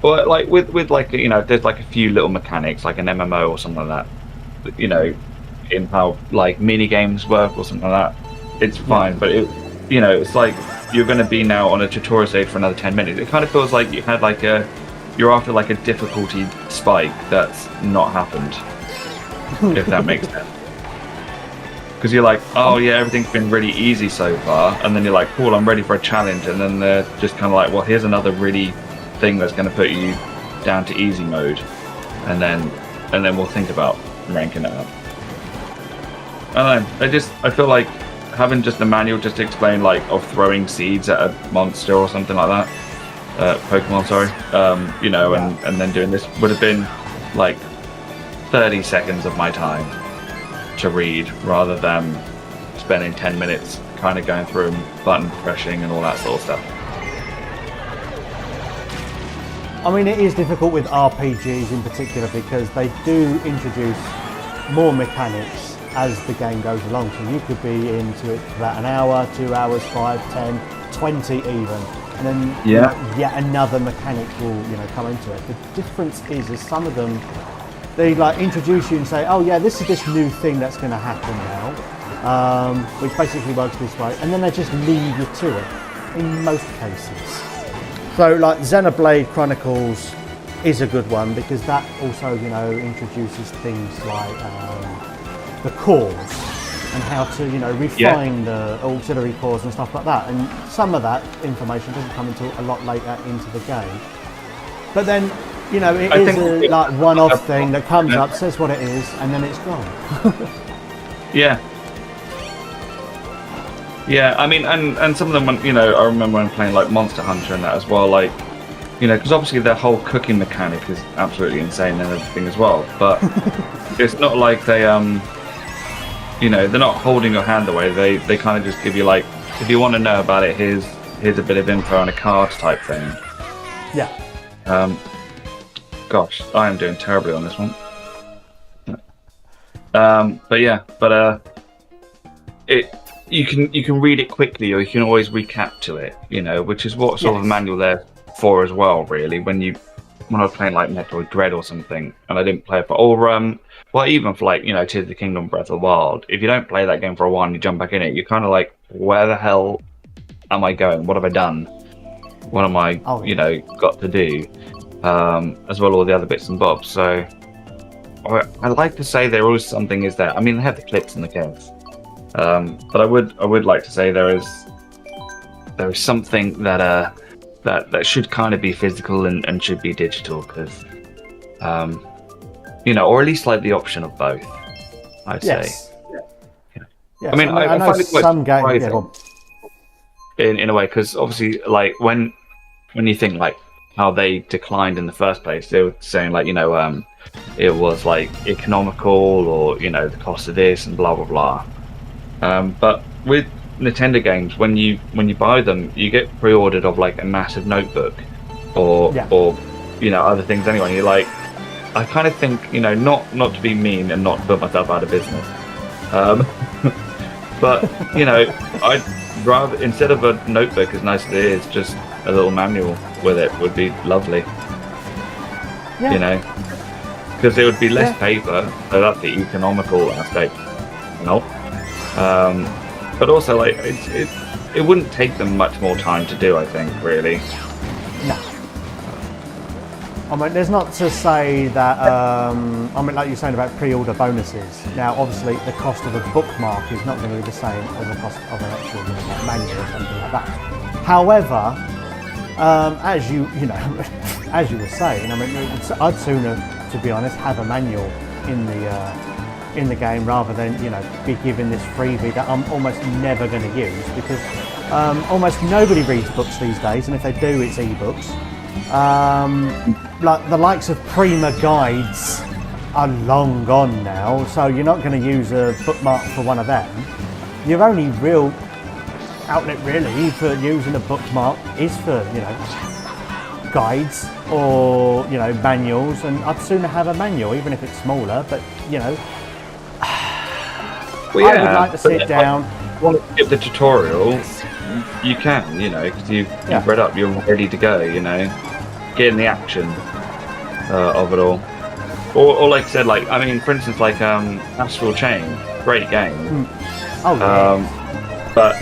Speaker 2: But like with like there's like a few little mechanics, like an MMO or something like that. In how like mini games work or something like that. It's fine, but it's like you're going to be now on a tutorial stage for another 10 minutes. It kind of feels like you had like you're after like a difficulty spike that's not happened, if that makes sense. Because you're like, oh yeah, everything's been really easy so far, and then you're like, cool, I'm ready for a challenge, and then they're just kind of like, well, here's another really thing that's going to put you down to easy mode, and then we'll think about ranking it up. I don't know, I feel like having just a manual just to explain like of throwing seeds at a monster or something like that, Pokemon, sorry, and then doing this would have been like 30 seconds of my time to read, rather than spending 10 minutes kind of going through and button pressing and all that sort of stuff.
Speaker 1: I mean, it is difficult with RPGs in particular, because they do introduce more mechanics as the game goes along. So you could be into it for about an hour, 2 hours, 5, 10, 20 even, and then yet another mechanic will come into it. The difference is some of them, they like introduce you and say, oh yeah, this is this new thing that's going to happen now, which basically works this way, and then they just leave you to it in most cases. So like Xenoblade Chronicles is a good one because that also, you know, introduces things like the cores and how to, you know, refine the auxiliary cores and stuff like that. And some of that information doesn't come until a lot later into the game. But then, you know, it is a like one-off thing that comes up, says what it is, and then it's gone.
Speaker 2: Yeah. Yeah, I mean, and some of them, you know, I remember when playing like Monster Hunter and that as well, like, you know, because obviously their whole cooking mechanic is absolutely insane and everything as well, but it's not like they, you know, they're not holding your hand away, they kind of just give you like, if you want to know about it, here's a bit of info on a card type thing.
Speaker 1: Yeah.
Speaker 2: Gosh, I am doing terribly on this one. But yeah, you can read it quickly, or you can always recap to it, you know, which is what sort of manual they're for as well, really. When I was playing like Metroid Dread or something, and I didn't play it for, or well, even for like, you know, Tears of the Kingdom, Breath of the Wild, if you don't play that game for a while and you jump back in it, you're kind of like, where the hell am I going? What have I done? What am I, you know, got to do? As well, all the other bits and bobs. So I like to say there is something is there. I mean, they have the clips in the case, but I would like to say there is something that should kind of be physical and should be digital, because you know, or at least like the option of both, I'd say.
Speaker 1: Yeah.
Speaker 2: I mean, I
Speaker 1: know
Speaker 2: find it quite
Speaker 1: some games
Speaker 2: in a way, because obviously, like when you think like how they declined in the first place, they were saying like, you know, it was like economical, or, you know, the cost of this and blah blah blah. But with Nintendo games, when you buy them, you get pre-ordered of like a massive notebook, or you know, other things anyway. And you're like, I kind of think, you know, not to be mean and not put myself out of business, but you know, I'd rather, instead of a notebook as nice as it is, just a little manual with it would be lovely. You know, because it would be less paper, so that's the economical aspect, you know. But also, like, it wouldn't take them much more time to do, I think, really.
Speaker 1: No. I mean, there's not to say that, I mean, like you're saying about pre-order bonuses. Now, obviously, the cost of a bookmark is not going to be the same as the cost of an actual, you know, like manual or something like that. However, as you know, as you were saying, I mean, I'd sooner, to be honest, have a manual in the game rather than, you know, be given this freebie that I'm almost never going to use, because almost nobody reads books these days, and if they do, it's ebooks. Like the likes of Prima guides are long gone now, so you're not going to use a bookmark for one of them. Your only real outlet really for using a bookmark is for, you know, guides or, you know, manuals, and I'd sooner have a manual, even if it's smaller, but, you know,
Speaker 2: well, yeah,
Speaker 1: I would like to sit down.
Speaker 2: If you want to skip the tutorial, you can, you know, because you've read up, you're ready to go, you know, get in the action of it all. Or like I said, like, I mean, for instance, like Astral Chain, great game. But,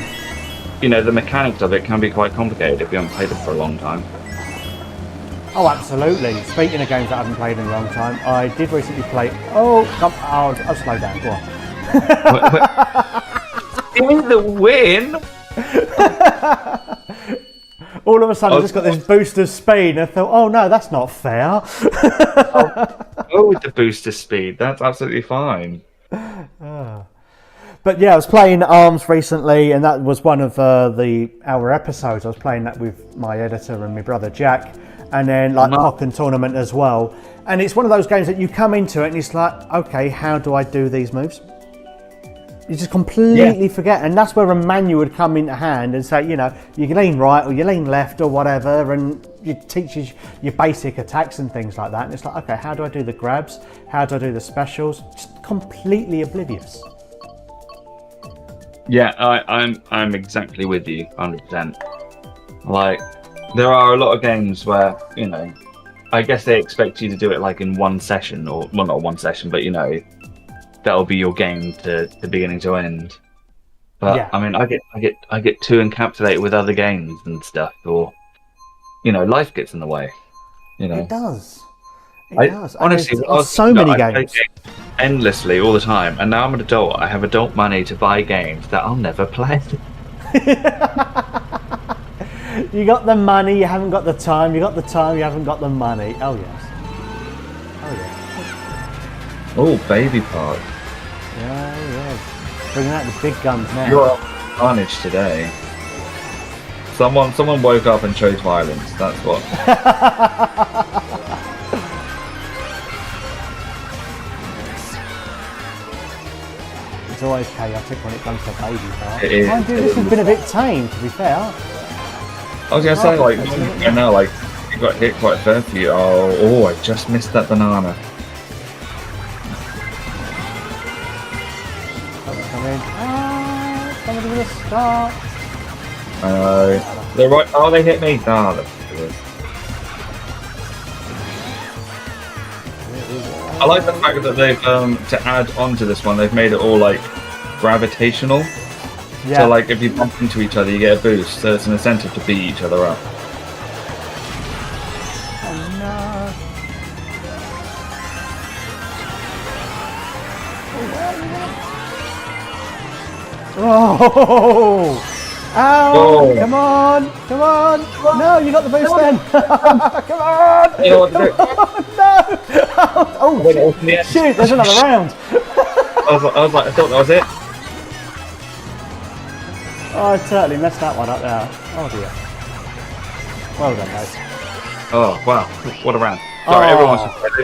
Speaker 2: you know, the mechanics of it can be quite complicated if you haven't played it for a long time.
Speaker 1: Oh, absolutely. Speaking of games that I haven't played in a long time, I did recently play... I'll slow down, go on.
Speaker 2: In the win!
Speaker 1: All of a sudden, I just got this boost of speed, and I thought, oh no, that's not fair.
Speaker 2: With the boost of speed, that's absolutely fine.
Speaker 1: But yeah, I was playing ARMS recently, and that was one of our episodes. I was playing that with my editor and my brother Jack, and then like Pokken Tournament as well. And it's one of those games that you come into it and it's like, okay, how do I do these moves? You just completely forget, and that's where a manual would come into hand and say, you know, you can lean right or you lean left or whatever, and it teaches your basic attacks and things like that. And it's like, okay, how do I do the grabs? How do I do the specials? Just completely oblivious.
Speaker 2: Yeah, I'm exactly with you, 100%. Like, there are a lot of games where, you know, I guess they expect you to do it like in one session, or, well, not one session, but, you know, that'll be your game to beginning to end. But
Speaker 1: Yeah.
Speaker 2: I mean, I get too encapsulated with other games and stuff, or life gets in the way.
Speaker 1: It does. It
Speaker 2: I
Speaker 1: does. And
Speaker 2: honestly,
Speaker 1: there's
Speaker 2: when I was
Speaker 1: so
Speaker 2: younger,
Speaker 1: many
Speaker 2: I played
Speaker 1: games.
Speaker 2: games endlessly all the time, and now I'm an adult. I have adult money to buy games that I'll never play.
Speaker 1: You got the money, you haven't got the time. You got the time, you haven't got the money. Oh yes. Oh yeah.
Speaker 2: Oh, Baby Park.
Speaker 1: Yeah, yeah. Bringing out the big guns now.
Speaker 2: You're carnage today. Someone woke up and chose violence. That's what.
Speaker 1: It's always chaotic when it comes to Baby Park.
Speaker 2: It is.
Speaker 1: Mind you, this has been a bit tame, to be fair.
Speaker 2: I was gonna say, like, I know, like, you got hit quite fair for you. Oh, I just missed that banana.
Speaker 1: Somebody with a start.
Speaker 2: I know. They're right. Oh, they hit me. Ah, that's good. I like the fact that they've to add on to this one, they've made it all like gravitational.
Speaker 1: Yeah.
Speaker 2: So like if you bump into each other, you get a boost. So it's an incentive to beat each other up.
Speaker 1: Oh no. Oh! Ow!
Speaker 2: Oh.
Speaker 1: Come on! Come on! No, you got the boost then! Come on!
Speaker 2: You know what to do?
Speaker 1: No! Oh,
Speaker 2: Wait, it was in the end.
Speaker 1: shoot, there's another round!
Speaker 2: I thought that was it.
Speaker 1: Oh, I totally messed that one up there. Oh dear. Well done, mate.
Speaker 2: Oh wow, what a round. Sorry,
Speaker 1: Oh.
Speaker 2: everyone's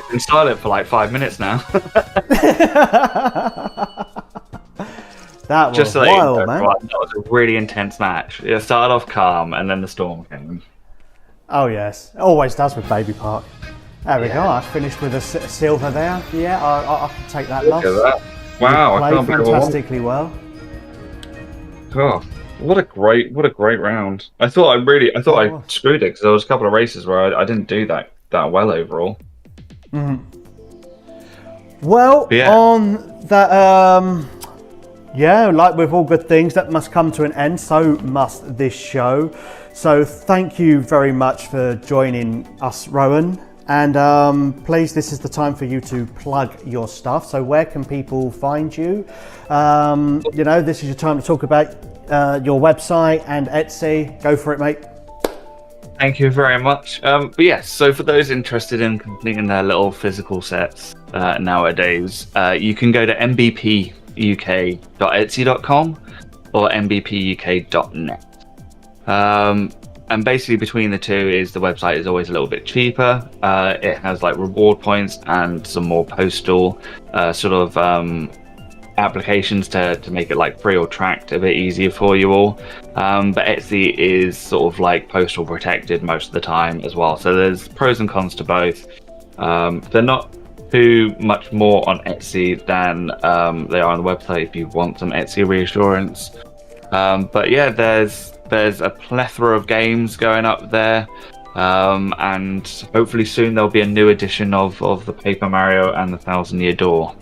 Speaker 2: been silent for like 5 minutes now.
Speaker 1: That was
Speaker 2: Just to let you
Speaker 1: wild,
Speaker 2: know,
Speaker 1: man.
Speaker 2: right, that was a really intense match. It started off calm, and then the storm came.
Speaker 1: Oh yes, it always does with Baby Park. There we go. I finished with a silver there. Yeah, I can take that loss.
Speaker 2: Look at that. Wow, I
Speaker 1: Played
Speaker 2: can't believe I won.
Speaker 1: fantastically well.
Speaker 2: Oh, what a great round. I thought I screwed it because there was a couple of races where I didn't do that well overall.
Speaker 1: Well,
Speaker 2: Yeah.
Speaker 1: on that, yeah, like with all good things, that must come to an end. So must this show. So thank you very much for joining us, Rowan. And please, this is the time for you to plug your stuff. So where can people find you? This is your time to talk about your website and Etsy. Go for it, mate.
Speaker 2: Thank you very much. But yes, so for those interested in completing their little physical sets nowadays, you can go to mbpuk.etsy.com or mbpuk.net. And basically between the two is the website is always a little bit cheaper. It has like reward points and some more postal applications to make it like free or tracked a bit easier for you all. But Etsy is sort of like postal protected most of the time as well. So there's pros and cons to both. They're not too much more on Etsy than they are on the website if you want some Etsy reassurance. But yeah, there's a plethora of games going up there. And hopefully soon there'll be a new edition of the Paper Mario and the Thousand Year Door.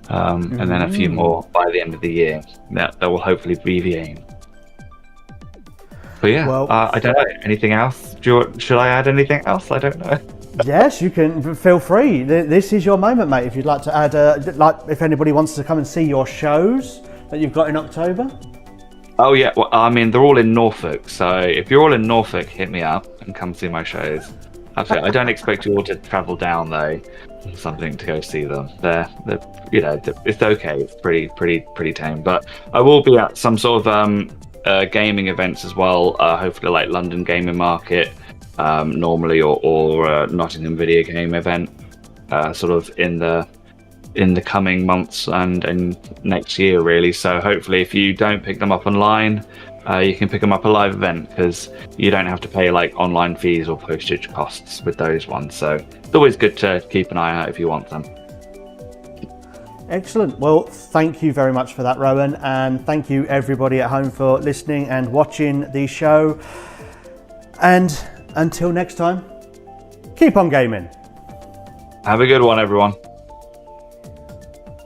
Speaker 2: And then a few more by the end of the year. That will hopefully be the aim. But yeah,
Speaker 1: Well,
Speaker 2: I don't know. Anything else? Should I add anything else? I don't know.
Speaker 1: Yes, you can. Feel free. This is your moment, mate. If you'd like to add, if anybody wants to come and see your shows that you've got in October.
Speaker 2: Oh yeah, well, I mean they're all in Norfolk, so if you're all in Norfolk, hit me up and come see my shows. Absolutely. I don't expect you all to travel down though, or something to go see them. It's okay. It's pretty tame. But I will be at some sort of gaming events as well. Hopefully, like London Gaming Market, normally, or Nottingham Video Game event, sort of in the coming months and next year really. So hopefully if you don't pick them up online, you can pick them up a live event, because you don't have to pay like online fees or postage costs with those ones. So it's always good to keep an eye out if you want them.
Speaker 1: Excellent. Well, thank you very much for that, Rowan, and thank you everybody at home for listening and watching the show. And until next time, keep on gaming.
Speaker 2: Have a good one, everyone.